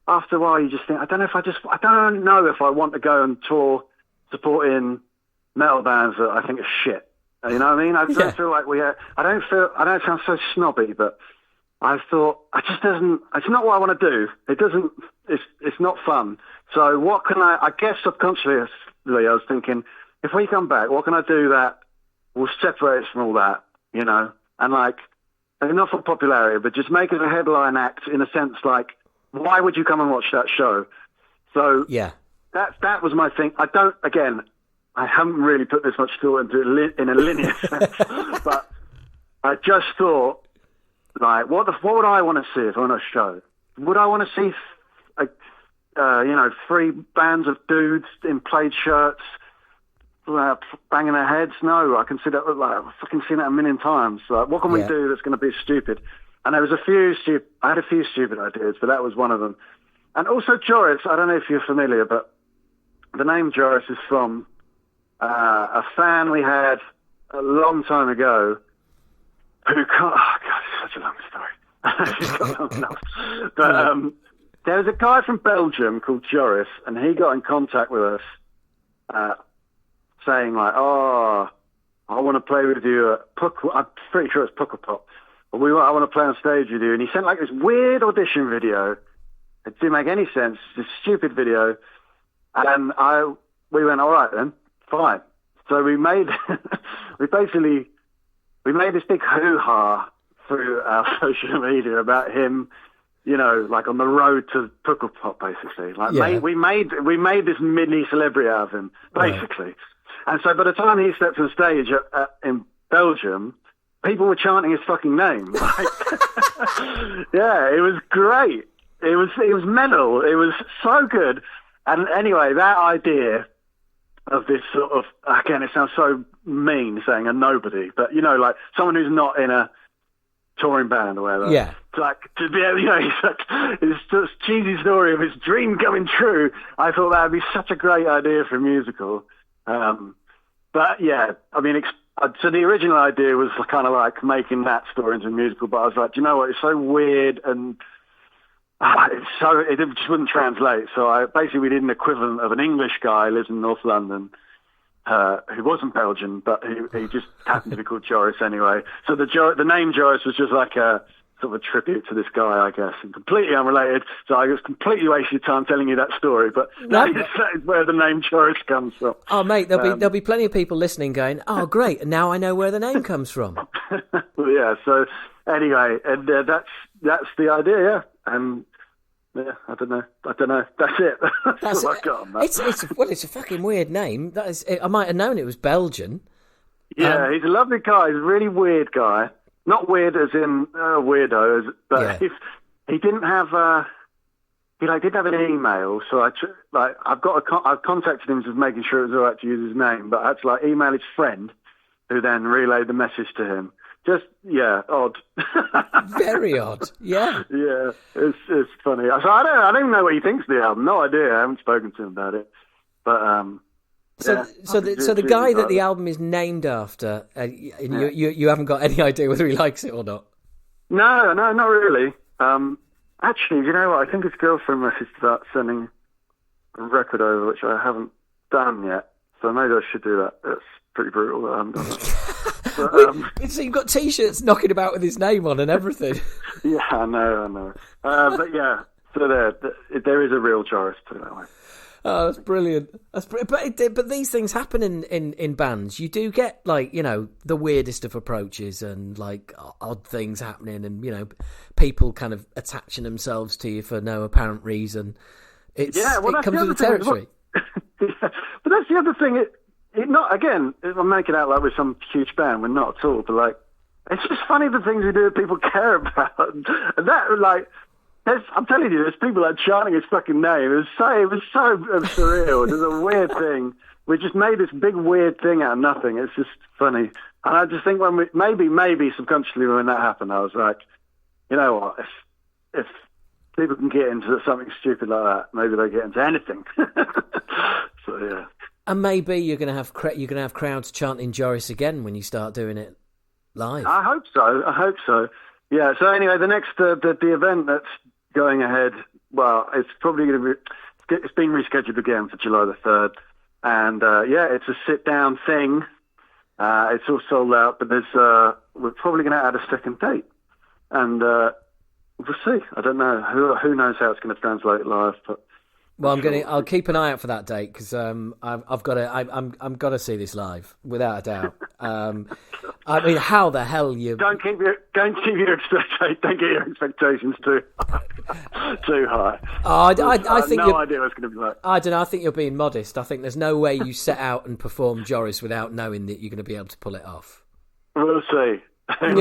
after a while you just think, I don't know if I want to go and tour supporting metal bands that I think are shit. You know what I mean? I don't feel like I don't sound so snobby, but I thought, it's not what I want to do. It's not fun. So what can I guess subconsciously I was thinking, if we come back, what can I do that will separate us from all that, you know? And like, not for popularity, but just make it a headline act in a sense, like, why would you come and watch that show? So that was my thing. I haven't really put this much thought into it in a linear sense, but I just thought, like, what would I want to see if on a show? Would I want to see, three bands of dudes in plaid shirts, banging their heads? No, I can see that. Like, I've fucking seen that a million times. Like, what can we do that's going to be stupid? And there was I had a few stupid ideas, but that was one of them. And also Joris, I don't know if you're familiar, but the name Joris is from a fan we had a long time ago who can't... Oh, God, it's such a long story. It's got long enough. But there was a guy from Belgium called Joris, and he got in contact with us saying, like, I want to play with you at I'm pretty sure it's Pukkelpop. But I want to play on stage with you. And he sent, like, this weird audition video. It didn't make any sense. This stupid video. And we went, all right, then. Fine. So we made this big hoo-ha through our social media about him, you know, like on the road to Pukkelpop, basically. Like we made this mini celebrity out of him, basically. Right. And so by the time he stepped on stage in Belgium, people were chanting his fucking name. Like, yeah, it was great. It was mental. It was so good. And anyway, that idea of this sort of, again, it sounds so mean saying a nobody, but, you know, like someone who's not in a touring band or whatever. Yeah. It's like, to be able, you know, it's just cheesy story of his dream coming true. I thought that would be such a great idea for a musical. But yeah, I mean, so the original idea was kind of like making that story into a musical, but I was like, do you know what? It's so weird and it just wouldn't translate. So we did an equivalent of an English guy who lives in North London, who wasn't Belgian, but he just happened to be called Joris anyway. So the name Joris was just like a sort of a tribute to this guy, I guess, and completely unrelated. So I was completely wasting time telling you that story, but that is where the name Joris comes from. Oh, mate, there'll be plenty of people listening going, oh, great, and now I know where the name comes from. Well, yeah, so anyway, and that's the idea, yeah. And yeah, I don't know. That's it. That's all I got on that. It's a fucking weird name. I might have known it was Belgian. Yeah, he's a lovely guy. He's a really weird guy. Not weird as in weirdo, but he didn't have. He didn't have an email, so I've contacted him just making sure it was all right to use his name, but I had to email his friend, who then relayed the message to him. Just, odd. Very odd, yeah. Yeah, it's funny. So I don't even know what he thinks of the album. No idea. I haven't spoken to him about it. But So the guy that the album is named after, you haven't got any idea whether he likes it or not? No, not really. Actually, you know what? I think his girlfriend messaged about sending a record over, which I haven't done yet. So maybe I should do that. That's pretty brutal that I haven't done that. But, so you've got T-shirts knocking about with his name on and everything. Yeah, I know. But yeah, So there is a real Joris, put it that way. Oh, that's brilliant. But these things happen in bands. You do get, like, you know, the weirdest of approaches and, like, odd things happening and, you know, people kind of attaching themselves to you for no apparent reason. It comes with the territory. Yeah, but that's the other thing. It not, again, I'm making out like we're some huge band. We're not at all. But, like, it's just funny the things we do that people care about. And that, like... I'm telling you, there's people like chanting his fucking name. It was so surreal. It was a weird thing. We just made this big weird thing out of nothing. It's just funny. And I just think when maybe subconsciously when that happened, I was like, you know what? If people can get into something stupid like that, maybe they get into anything. So yeah. And maybe you're gonna have crowds chanting Joris again when you start doing it live. I hope so. Yeah. So anyway, the next the event that's going ahead, well, it's probably going to be, it's been rescheduled again for July the 3rd. And, it's a sit-down thing. It's all sold out, but we're probably going to add a second date. And we'll see. I don't know. Who knows how it's going to translate live, but... Well, I'll keep an eye out for that date because I'm got to see this live without a doubt. I mean, how the hell you don't keep your expectations too high. I think no idea what it's going to be like. I don't know. I think you're being modest. I think there's no way you set out and perform Joris without knowing that you're going to be able to pull it off. We'll see. Who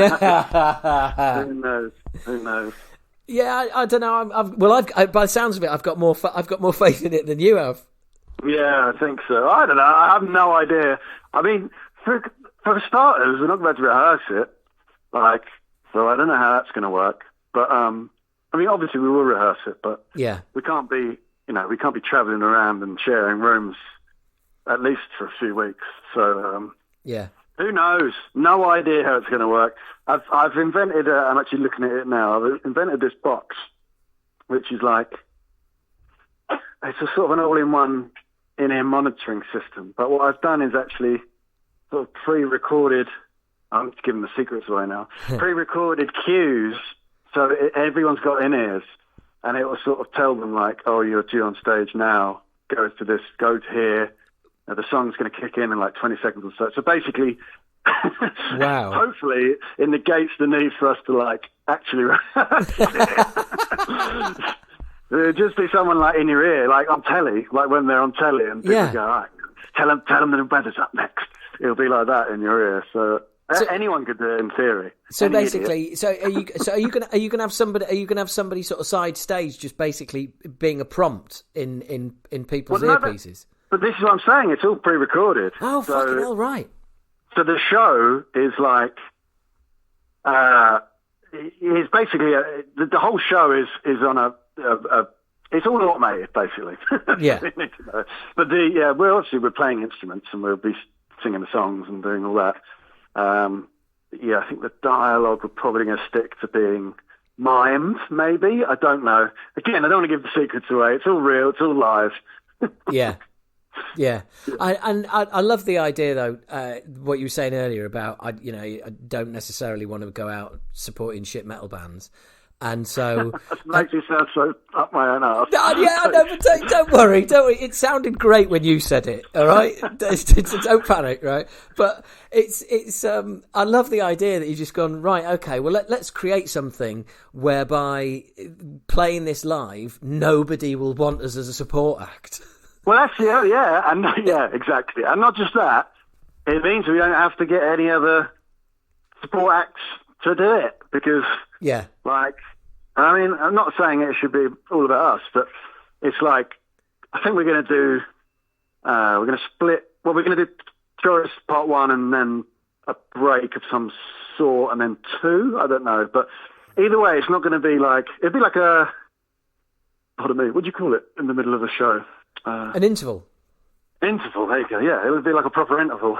knows? Yeah, I don't know. By the sounds of it, I've got more faith in it than you have. Yeah, I think so. I don't know. I have no idea. I mean, for starters, we're not about to rehearse it, so I don't know how that's going to work. But I mean, obviously we will rehearse it, but yeah, we can't be travelling around and sharing rooms at least for a few weeks. So yeah. Who knows? No idea how it's going to work. I've invented. I'm actually looking at it now. I've invented this box, which is like it's a sort of an all-in-one in-ear monitoring system. But what I've done is actually sort of pre-recorded. I'm giving the secrets away now. Pre-recorded cues, so everyone's got in-ears, and it will sort of tell them like, "Oh, you're due on stage now. Go to this. Go to here." The song's going to kick in like 20 seconds or so. So basically, wow. Hopefully it negates the need for us to like actually there'd just be someone like in your ear, like on telly, like when they're on telly and people go, all right, tell them the weather's up next. It'll be like that in your ear. So anyone could do it in theory. So basically, are you going to have somebody sort of side stage just basically being a prompt in people's earpieces? But this is what I'm saying. It's all pre-recorded. Oh, fucking hell, right. So the show is like, it's basically, the whole show is on a it's all automated, basically. Yeah. But we're playing instruments and we'll be singing the songs and doing all that. I think the dialogue we're probably going to stick to being mimed, maybe. I don't know. Again, I don't want to give the secrets away. It's all real. It's all live. Yeah. Yeah, I love the idea though. What you were saying earlier about I don't necessarily want to go out supporting shit metal bands, and so that makes you sound so up my own arse. Yeah, I know, but don't worry. It sounded great when you said it. All right, don't panic, right? But it's I love the idea that you've just gone right. Okay, well let's create something whereby playing this live, nobody will want us as a support act. Well, actually, exactly. And not just that, it means we don't have to get any other support acts to do it because, I mean, I'm not saying it should be all about us, but it's like, I think we're going to do, we're going to split, well, we're going to do Joris part 1 and then a break of some sort and then 2, I don't know, but either way, it's not going to be like, it'd be like pardon me, what do you call it in the middle of a show? An interval. Interval, there you go. Yeah, it would be like a proper interval.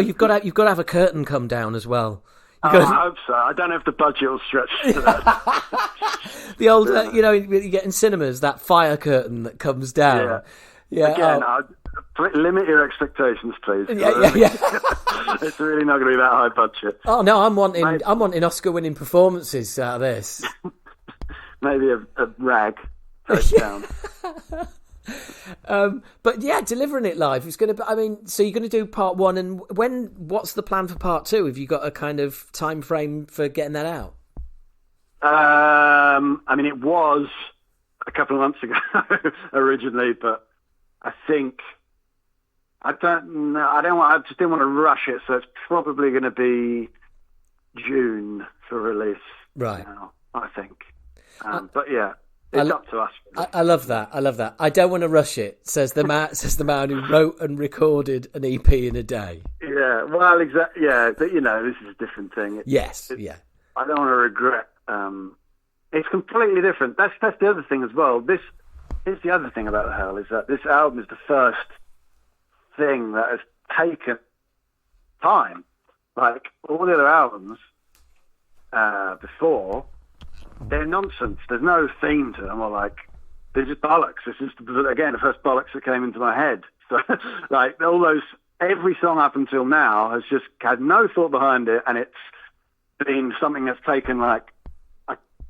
You've got to have a curtain come down as well. I hope so. I don't know if the budget will stretch to that. The old, you get in cinemas that fire curtain that comes down. Yeah. Again, limit your expectations, please. Yeah. It's really not going to be that high budget. Oh no, I'm wanting Oscar-winning performances out of this. maybe a rag goes down. But yeah, delivering it live is going to be, I mean, so you're going to do part one, and what's the plan for part two? Have you got a kind of time frame for getting that out? I mean, it was a couple of months ago originally, but I think, I don't know, I just didn't want to rush it, so it's probably going to be June for release. Right. Now, I think. But yeah. It's up to us. Really. I love that. I love that. I don't want to rush it, says the man who wrote and recorded an EP in a day. Yeah, well, exactly. Yeah, but this is a different thing. Yeah. I don't want to regret. It's completely different. That's the other thing as well. Here's the other thing about The Hell is that this album is the first thing that has taken time. Like all the other albums before. They're nonsense. There's no theme to them, or like they're just bollocks. This is again the first bollocks that came into my head. So like every song up until now has just had no thought behind it, and it's been something that's taken like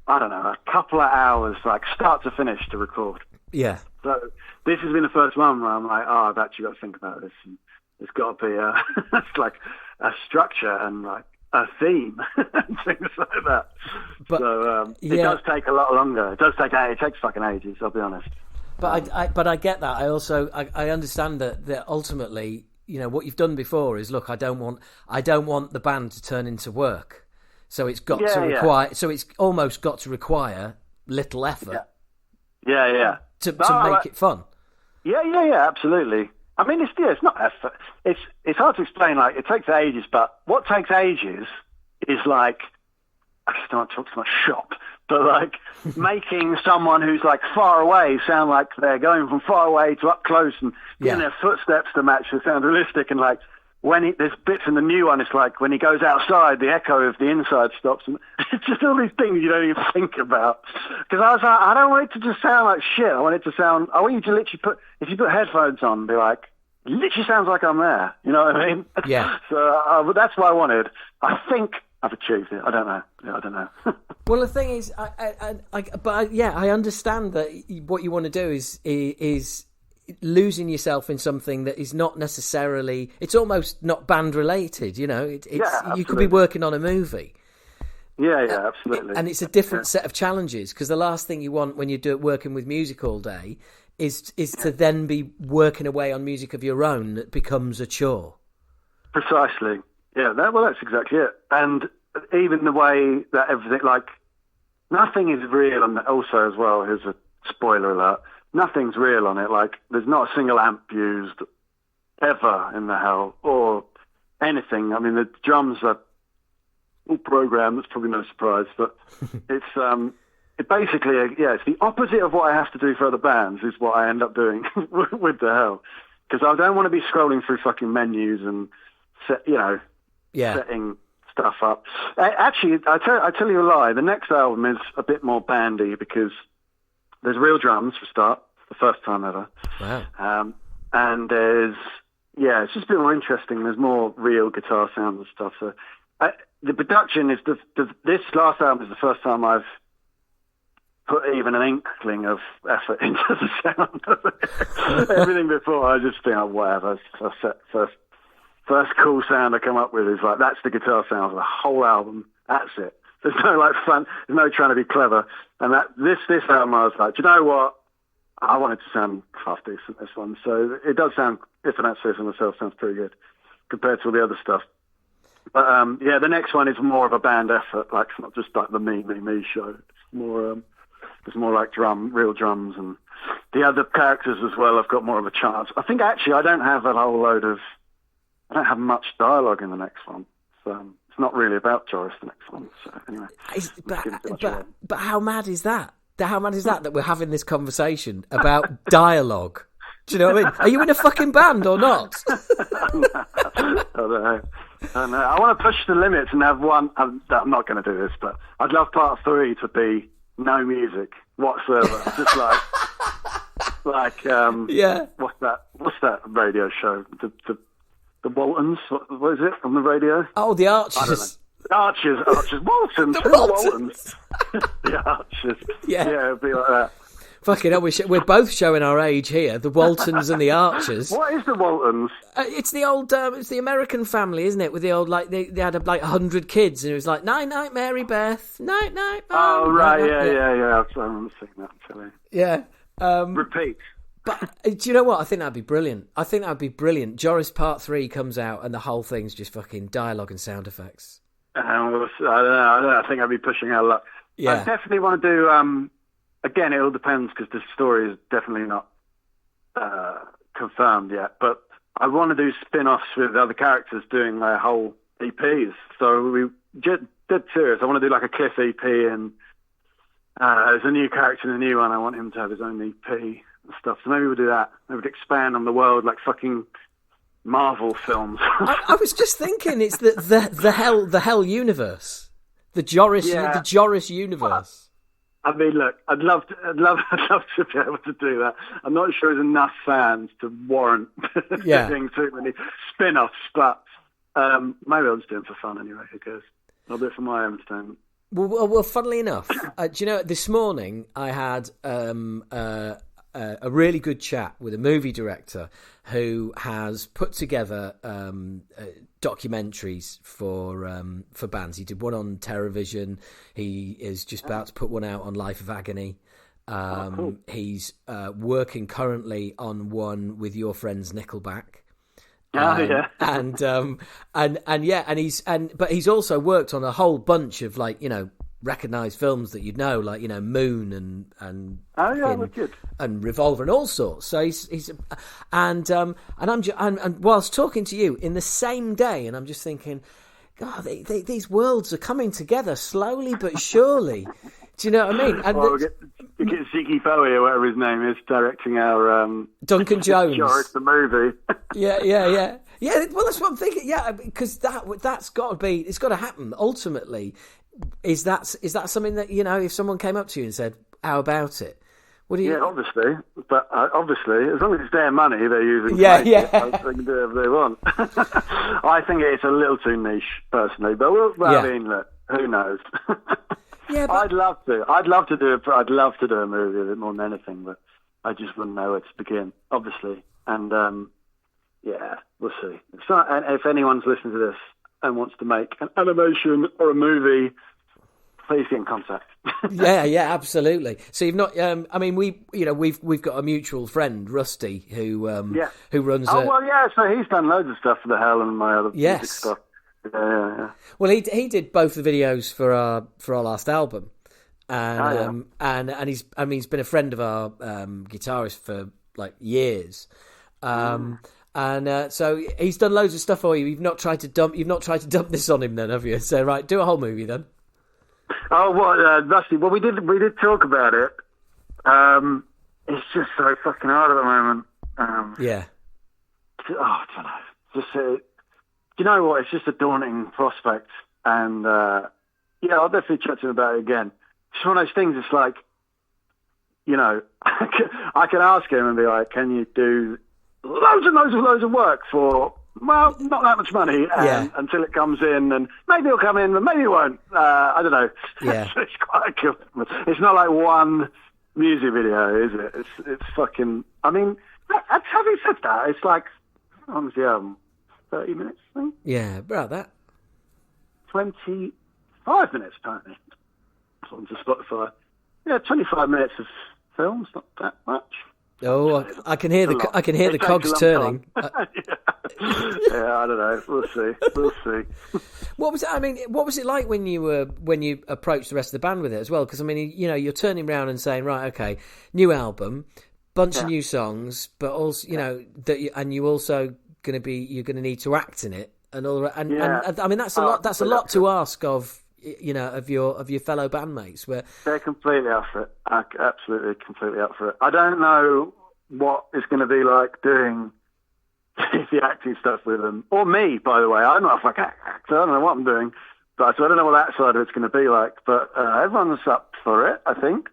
I don't know, a couple of hours, like start to finish to record. Yeah. So this has been the first one where I'm like, I've actually got to think about this, and there's got to be it's like a structure and like a theme and things like that. But, so it does take a lot longer. It takes fucking ages, I'll be honest. But I get that. I also I understand that ultimately, what you've done before is, look, I don't want the band to turn into work. So it's got to require. So it's almost got to require little effort. Yeah. To make it fun. Yeah, absolutely. I mean, it's not effort. It's hard to explain. Like, it takes ages, but what takes ages is like, I just don't want to talk to my shop, but like making someone who's like far away sound like they're going from far away to up close, and getting their footsteps to match to sound realistic. And like there's bits in the new one, it's like when he goes outside, the echo of the inside stops, and it's just all these things you don't even think about. Because I was like, I don't want it to just sound like shit. I want you to literally if you put headphones on, be like, it literally sounds like I'm there. You know what I mean? Yeah. So that's what I wanted. I think I've achieved it. I don't know. I don't know. Well, the thing is, I understand that what you want to do is losing yourself in something that is not necessarily. It's almost not band related. You could be working on a movie. Yeah, absolutely. And it's a different set of challenges, because the last thing you want when you're working with music all day is to then be working away on music of your own that becomes a chore. Precisely. Yeah, that's exactly it. And even the way that everything, like, nothing is real on that. Also, as well, here's a spoiler alert, nothing's real on it. Like, there's not a single amp used ever in The Hell, or anything. I mean, the drums are all programmed. That's probably no surprise, but it's it basically, it's the opposite of what I have to do for other bands is what I end up doing with The Hell. Because I don't want to be scrolling through fucking menus and setting stuff up. Actually, I tell you a lie. The next album is a bit more bandy because there's real drums for start, the first time ever. Wow. And there's it's just a bit more interesting. There's more real guitar sounds and stuff. So the production is this last album is the first time I've put even an inkling of effort into the sound of it. Everything before, I just think, whatever. First cool sound I come up with is like, that's the guitar sound for the whole album. That's it. There's no like fun. There's no trying to be clever. And this album, I was like, do you know what? I wanted to sound half decent, this one. So it does sound, if I don't say so myself, sounds pretty good compared to all the other stuff. But the next one is more of a band effort. Like, it's not just like the me show. It's more. There's more like real drums, and the other characters as well have got more of a chance. I think actually I don't have much dialogue in the next one, so it's not really about Joris, the next one. So anyway, but how mad is that? How mad is that we're having this conversation about dialogue? Do you know what I mean? Are you in a fucking band or not? I don't know. I want to push the limits and have one. I'm not going to do this, but I'd love part 3 to be no music whatsoever. Just like what's that radio show? The Waltons. What is it on the radio? Oh, the Archers. Archers. Waltons. The Waltons. The Archers. Yeah. Yeah, it'd be like that. Fucking hell, we're both showing our age here. The Waltons and the Archers. What is the Waltons? It's the old, it's the American family, isn't it? With the old, like, they had like 100 kids, and it was like, night, night, Mary Beth, night, night. Oh, right, yeah. I remember seeing that, actually. Yeah. Repeat. But do you know what? I think that'd be brilliant. Joris Part 3 comes out, and the whole thing's just fucking dialogue and sound effects. I don't know. I think I'd be pushing our luck. Yeah. I definitely want to do... Again, it all depends because the story is definitely not confirmed yet. But I want to do spin-offs with other characters doing their whole EPs. So we dead serious. I want to do like a Cliff EP, and there's a new character in the new one. I want him to have his own EP and stuff. So maybe we'll do that. Maybe we'll expand on the world like fucking Marvel films. I was just thinking, it's the hell universe, the Joris universe. I mean, look, I'd love to be able to do that. I'm not sure there's enough fans to warrant doing too many spin-offs, but maybe I'll just do it for fun anyway. Who cares? I'll do it for my entertainment. Well, funnily enough, do you know, this morning I had a really good chat with a movie director who has put together documentaries for bands. He did one on Terrorvision. He is just about to put one out on Life of Agony. Cool. He's working currently on one with your friends Nickelback. But he's also worked on a whole bunch of, like, you know, recognised films that you'd know, like, you know, Moon and Revolver and all sorts. So he's whilst talking to you in the same day, and I'm just thinking, God, these worlds are coming together slowly but surely. Do you know what I mean? And we get Ziggy Bowie or whatever his name is directing our Duncan Jones. The movie. Yeah. Well, that's what I'm thinking. Yeah, because that's got to be. It's got to happen ultimately. Is that something that, you know, if someone came up to you and said, "How about it?" What do you? Yeah, obviously, but obviously, as long as it's their money they're using, they can do whatever they want. I think it's a little too niche, personally, but I mean, look, who knows? Yeah, but... I'd love to do a movie of it more than anything, but I just wouldn't know where to begin, obviously. And we'll see. And if anyone's listening to this and wants to make an animation or a movie, please get in contact. yeah, absolutely. So you've not. I mean, we've got a mutual friend, Rusty, who runs. So he's done loads of stuff for the Hell and my other music stuff. Yeah. Well, he did both the videos for our last album, and he's been a friend of our guitarist for like years. So he's done loads of stuff for you. You've not tried to dump this on him, then, have you? So right, do a whole movie then. Oh, Rusty? Well, we did talk about it. It's just so fucking hard at the moment. Yeah. I don't know. Just you know what? It's just a daunting prospect, and I'll definitely chat to him about it again. It's one of those things. It's like, you know, I can ask him and be like, "Can you do loads of work for, well, not that much money until it comes in, and maybe it'll come in, but maybe it won't. I don't know." Yeah. It's quite a commitment. It's not like one music video, is it? It's fucking. I mean, having said that, it's like, how long's the album? 30 minutes, I think? Yeah, about that. 25 minutes, apparently. On to Spotify. Yeah, 25 minutes of film. It's not that much. Oh, I can hear the cogs turning. Yeah, I don't know. We'll see. What was it like when you approached the rest of the band with it as well? Because I mean, you know, you're turning around and saying, right, okay, new album, bunch of new songs, but also, you know, and you also you're going to need to act in it and all that. And I mean, that's a lot. That's a lot to ask of, you know, of your fellow bandmates. Where they're completely up for it. Absolutely, completely up for it. I don't know what it's going to be like doing the acting stuff with them, or me. By the way, I'm not a fucking actor. I don't know what I'm doing, so I don't know what that side of it's going to be like. But everyone's up for it, I think.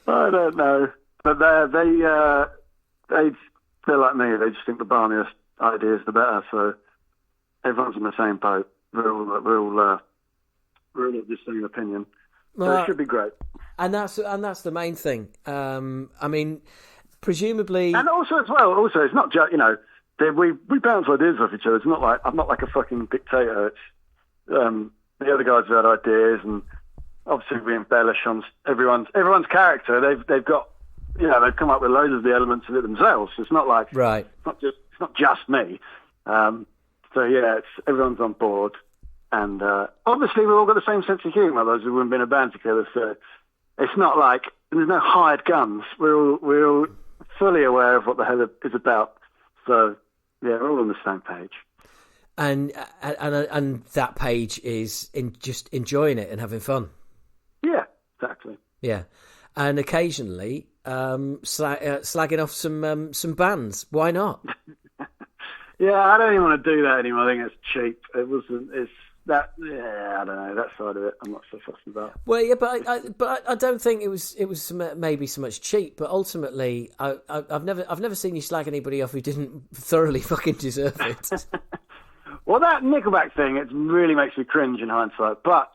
I don't know, but they're like me. They just think the balmiest ideas the better. So everyone's in the same boat. We're all We're not just saying an opinion. So Well, it should be great. and that's the main thing. I mean, presumably, And also as well, it's not just, we bounce ideas off each other. It's not like, I'm not like a fucking dictator. It's, the other guys have had ideas, and obviously we embellish on everyone's character. They've got, they've come up with loads of the elements of it themselves. It's not like, right. It's not just me. So yeah, everyone's on board. And obviously we've all got the same sense of humour, otherwise we wouldn't be in a band together. So it's not like there's no hired guns. We're all fully aware of what the hell it is about. So yeah, we're all on the same page. And that page is just enjoying it and having fun. Yeah, exactly. Yeah, and occasionally slagging off some bands. Why not? Yeah, I don't even want to do that anymore. I think it's cheap. It's that. Yeah, I don't know, that side of it. I'm not so fussed about. Well, yeah, but I don't think it was maybe so much cheap. But ultimately, I've never seen you slag anybody off who didn't thoroughly fucking deserve it. Well, that Nickelback thing, it really makes me cringe in hindsight. But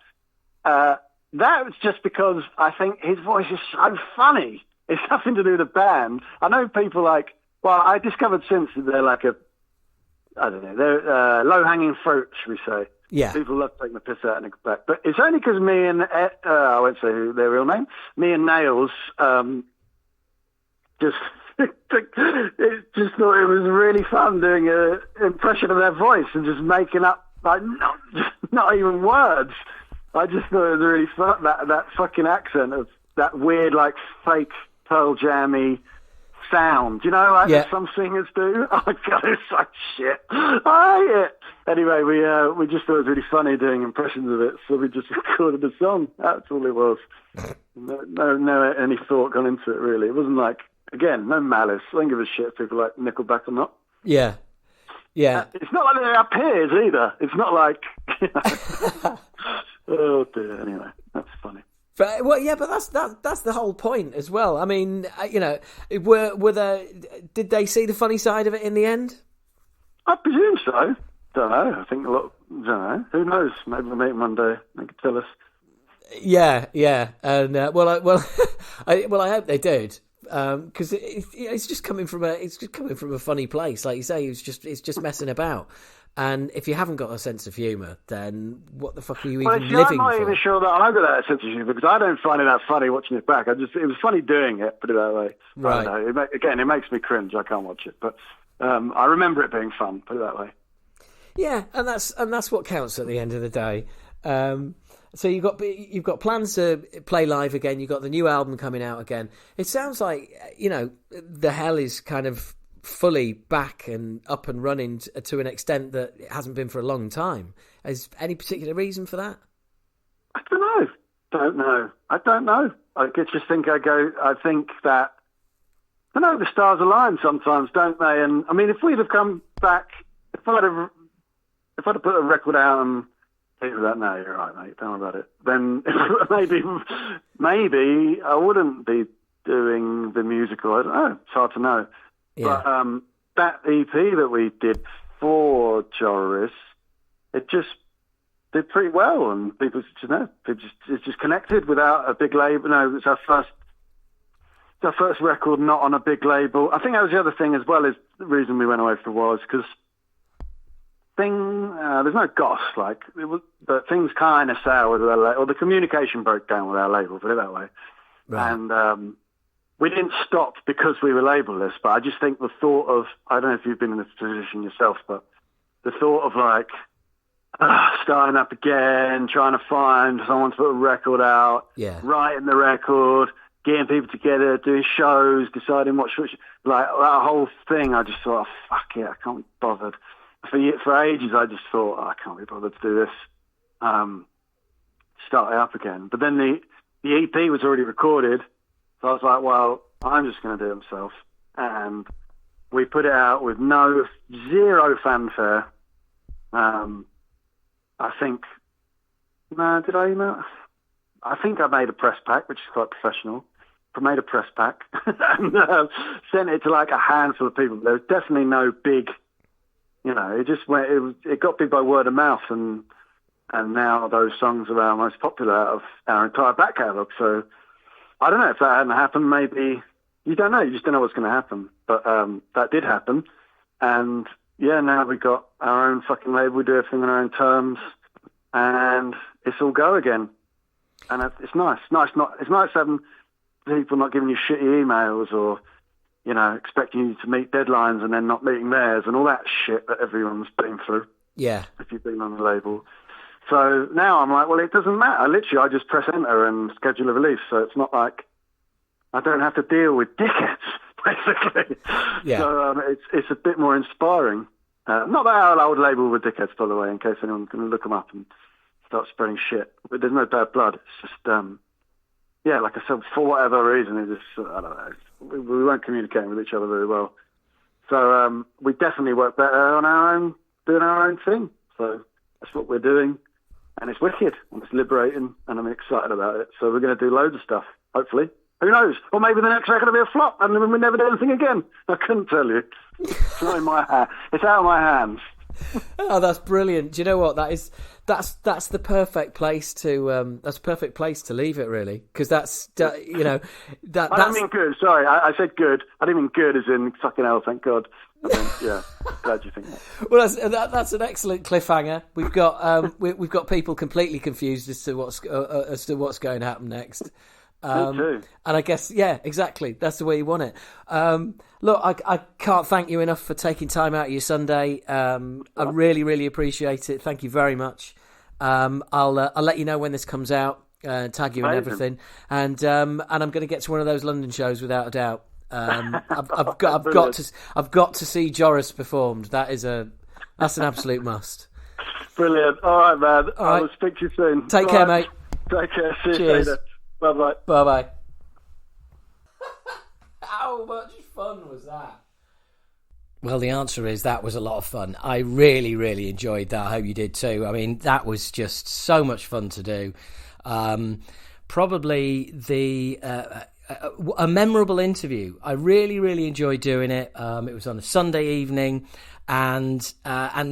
that was just because I think his voice is so funny. It's nothing to do with the band. I know people I discovered since that they're like they're low-hanging fruit, should we say. Yeah. People love taking the piss out of Nickelback. But it's only because me and, I won't say their real name, me and Nails, just thought it was really fun doing an impression of their voice and just making up, not even words. I just thought it was really fun, that fucking accent of that weird, fake Pearl Jam-y sound. That some singers do? Oh, God, it's like shit. I hate it. Anyway, we just thought it was really funny doing impressions of it, so we just recorded a song. That's all it was. No any thought gone into it, really. It wasn't again, no malice. I don't give a shit if people like Nickelback or not. Yeah. Yeah. It's not like they're our peers either. It's not like... Oh, dear. Anyway, that's funny. But, well, yeah, but that's the whole point as well. I mean, were there? Did they see the funny side of it in the end? I presume so. Don't know. I think a lot. Don't know. Who knows? Maybe we'll meet them one day. They could tell us. Yeah, and I hope they did, because it's just coming from a funny place, like you say. It's just messing about. And if you haven't got a sense of humour, then what the fuck are you even living for? I'm not even sure that I've got that sense of humour, because I don't find it that funny watching it back. It was funny doing it, put it that way. Right. I don't know. It makes me cringe. I can't watch it, but I remember it being fun, put it that way. Yeah, and that's what counts at the end of the day. So you've got plans to play live again. You've got the new album coming out again. It sounds like the hell is kind of fully back and up and running to an extent that it hasn't been for a long time. Is any particular reason for that? I don't know. I just think I think that, I know the stars align sometimes, don't they? And I mean, if we'd have come back, if I'd have put a record out and people were like, no, you're right, mate, don't worry about it, then maybe I wouldn't be doing the musical. I don't know. It's hard to know. Yeah. But that EP that we did for Joris, it just did pretty well, and people it's just connected without a big label. No, it's our first record not on a big label. I think that was the other thing as well, is the reason we went away for a while, is because there's no goss, but things kind of soured with our label, or the communication broke down with our label, put it that way. Right. And we didn't stop because we were labelless, but I just think the thought of, I don't know if you've been in this position yourself, but the thought of starting up again, trying to find someone to put a record out, writing the record, getting people together, doing shows, deciding what shows, that whole thing, I just thought, oh, fuck it, I can't be bothered. For ages, I just thought, I can't be bothered to do this. Start it up again. But then the EP was already recorded, so I was like, well, I'm just going to do it myself. And we put it out with zero fanfare. Did I email? I think I made a press pack, which is quite professional. I made a press pack and sent it to a handful of people. There was definitely no big, it just went. It got big by word of mouth, and and now those songs are our most popular out of our entire back catalogue. So I don't know if that hadn't happened. Maybe you don't know. You just don't know what's going to happen. But that did happen, and yeah, now we've got our own fucking label. We do everything on our own terms, and it's all go again. And it's nice. It's nice having people not giving you shitty emails or, you know, expecting you to meet deadlines and then not meeting theirs and all that shit that everyone's been through. Yeah. If you've been on the label. So now I'm like, well, it doesn't matter. Literally, I just press enter and schedule a release. So it's not like I don't have to deal with dickheads, basically. Yeah. So it's a bit more inspiring. Not that our old label were dickheads, by the way, in case anyone's going to look them up and start spreading shit. But there's no bad blood. It's just, yeah, like I said, for whatever reason, it just, I don't know. We weren't communicating with each other very well. So we definitely work better on our own, doing our own thing. So that's what we're doing. And it's wicked, and it's liberating, and I'm excited about it. So we're going to do loads of stuff, hopefully. Who knows? Or maybe the next record will be a flop, and then we never do anything again. I couldn't tell you. It's not in my hand. It's out of my hands. Oh, that's brilliant. Do you know what? That's the perfect place to leave it, really, because that's you know that. I don't mean good. Sorry, I said good. I didn't mean good as in fucking hell. Thank God. Yeah, glad you think that. Well, that's an excellent cliffhanger. We've got people completely confused as to what's going to happen next. Me too. And I guess, yeah, exactly. That's the way you want it. Look, I can't thank you enough for taking time out of your Sunday. I really, really appreciate it. Thank you very much. I'll let you know when this comes out. Tag you and everything. And I'm going to get to one of those London shows without a doubt. I've got to see Joris performed. That's an absolute must. Brilliant. All right, man. All right. I will speak to you soon. Take care, mate. Take care. See you Cheers. later. Bye-bye. Bye-bye. How much fun was that? Well, the answer is that was a lot of fun. I really, really enjoyed that. I hope you did too. I mean, that was just so much fun to do. Probably a memorable interview. I really, really enjoyed doing it. It was on a Sunday evening. And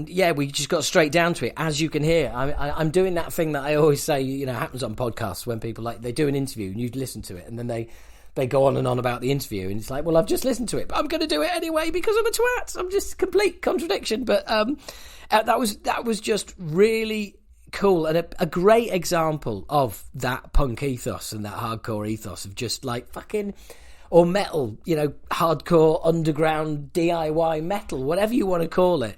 yeah, we just got straight down to it, as you can hear. I'm doing that thing that I always say, you know, happens on podcasts when people they do an interview and you listen to it and then they go on and on about the interview and it's like, well, I've just listened to it, but I'm going to do it anyway because I'm a twat. I'm just complete contradiction. But that was just really cool and a great example of that punk ethos and that hardcore ethos of just like fucking. Or metal, you know, hardcore, underground, DIY metal, whatever you want to call it,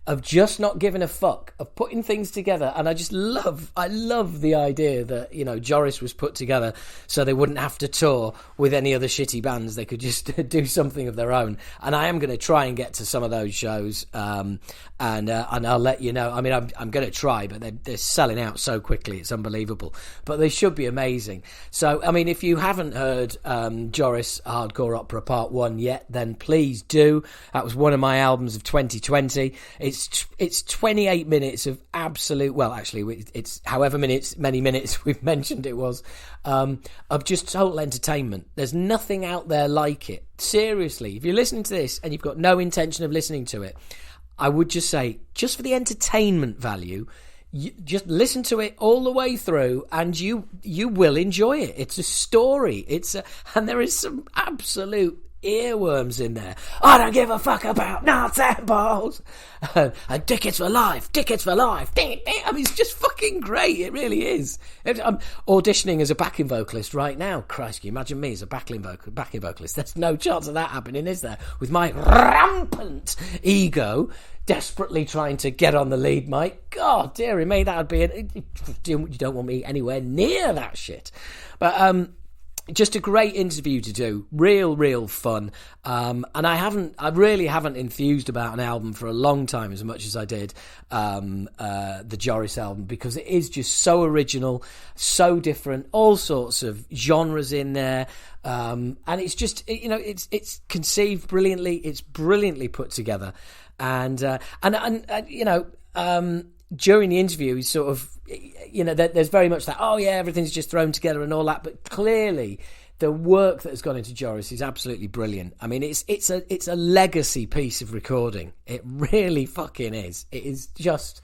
of just not giving a fuck, of putting things together. And I love the idea that, you know, Joris was put together so they wouldn't have to tour with any other shitty bands. They could just do something of their own. And I am going to try and get to some of those shows. And I'll let you know. I mean, I'm going to try, but they're selling out so quickly. It's unbelievable. But they should be amazing. So, I mean, if you haven't heard Joris Hardcore Opera Part 1 yet, then please do. That was one of my albums of 2020. It's 28 minutes of absolute, well, actually, it's however many minutes we've mentioned it was, of just total entertainment. There's nothing out there like it. Seriously, if you're listening to this and you've got no intention of listening to it, I would just say, just for the entertainment value, you just listen to it all the way through and you will enjoy it. It's a story. And there is some absolute earworms in there. I don't give a fuck about nuts and balls and tickets for life. I mean, it's just fucking great. It really is. I'm auditioning as a backing vocalist right now. Christ, can you imagine me as a backing vocalist? There's no chance of that happening, is there? With my rampant ego desperately trying to get on the lead mic. God dear me, that would be you don't want me anywhere near that shit. But just a great interview to do. Real fun. And I really haven't enthused about an album for a long time as much as I did the Joris album, because it is just so original, so different, all sorts of genres in there. And it's just, you know, it's conceived brilliantly. It's brilliantly put together. And you know, during the interview, he's sort of, you know, there's very much that, oh yeah, everything's just thrown together and all that, but clearly the work that has gone into Joris is absolutely brilliant. I mean, it's a legacy piece of recording. It really fucking is. It is just,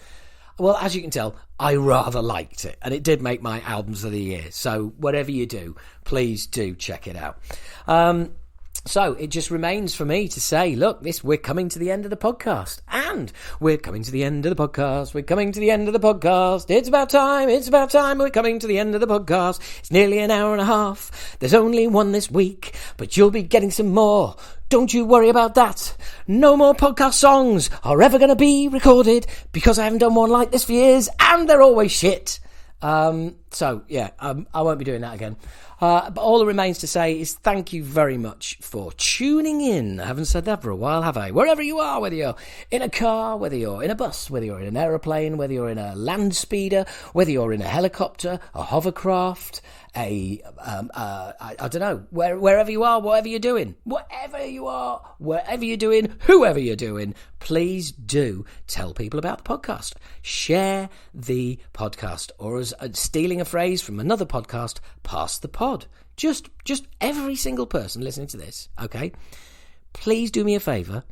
Well, as you can tell, I rather liked it, and it did make my albums of the year. So whatever you do, please do check it out. So it just remains for me to say, look, we're coming to the end of the podcast. And we're coming to the end of the podcast. We're coming to the end of the podcast. It's about time. It's about time. We're coming to the end of the podcast. It's nearly an hour and a half. There's only one this week, but you'll be getting some more. Don't you worry about that. No more podcast songs are ever going to be recorded because I haven't done one like this for years, and they're always shit. I won't be doing that again. But all that remains to say is thank you very much for tuning in. I haven't said that for a while, have I? Wherever you are, whether you're in a car, whether you're in a bus, whether you're in an aeroplane, whether you're in a land speeder, whether you're in a helicopter, a hovercraft, I don't know, wherever you are, whatever you're doing, whatever you are, wherever you're doing, whoever you're doing, please do tell people about the podcast. Share the podcast, or as stealing a phrase from another podcast, pass the pod. Just every single person listening to this, okay? Please do me a favour.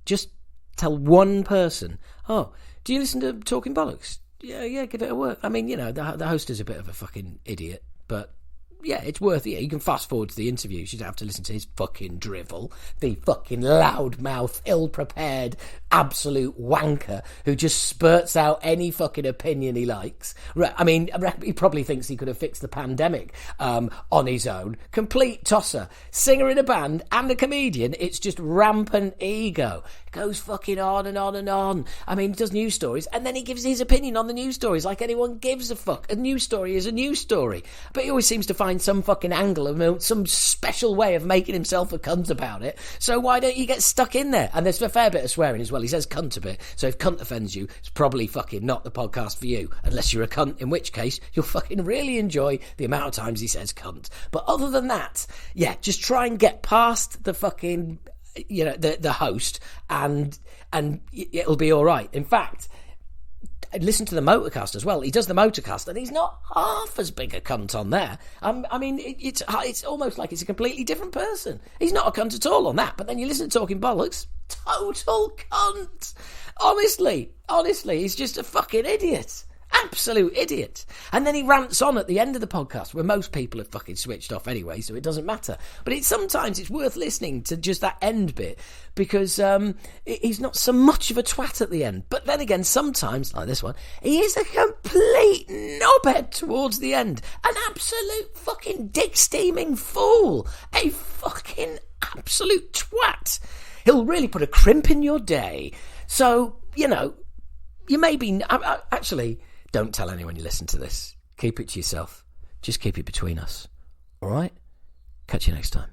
Just tell one person, oh, do you listen to Talking Bollocks? Yeah, give it a work. I mean, the host is a bit of a fucking idiot, but yeah, it's worth it. You can fast forward to the interview. You should have to listen to his fucking drivel. The fucking loudmouth, ill-prepared, absolute wanker who just spurts out any fucking opinion he likes. I mean, he probably thinks he could have fixed the pandemic on his own. Complete tosser. Singer in a band and a comedian. It's just rampant ego. Goes fucking on and on and on. I mean, he does news stories, and then he gives his opinion on the news stories like anyone gives a fuck. A news story is a news story. But he always seems to find some fucking angle of some special way of making himself a cunt about it. So why don't you get stuck in there? And there's a fair bit of swearing as well. He says cunt a bit. So if cunt offends you, it's probably fucking not the podcast for you. Unless you're a cunt, in which case you'll fucking really enjoy the amount of times he says cunt. But other than that, yeah, just try and get past the fucking, the host, and it'll be all right. In fact, listen to the Motorcast as well. He does the Motorcast, and he's not half as big a cunt on there. I mean, it's almost like it's a completely different person. He's not a cunt at all on that. But then you listen to Talking Bollocks, total cunt. Honestly, he's just a fucking idiot. Absolute idiot. And then he rants on at the end of the podcast, where most people have fucking switched off anyway, so it doesn't matter. But sometimes it's worth listening to just that end bit, because he's not so much of a twat at the end. But then again, sometimes, like this one, he is a complete knobhead towards the end. An absolute fucking dick-steaming fool. A fucking absolute twat. He'll really put a crimp in your day. So, you may be... Actually... Don't tell anyone you listen to this. Keep it to yourself. Just keep it between us. All right? Catch you next time.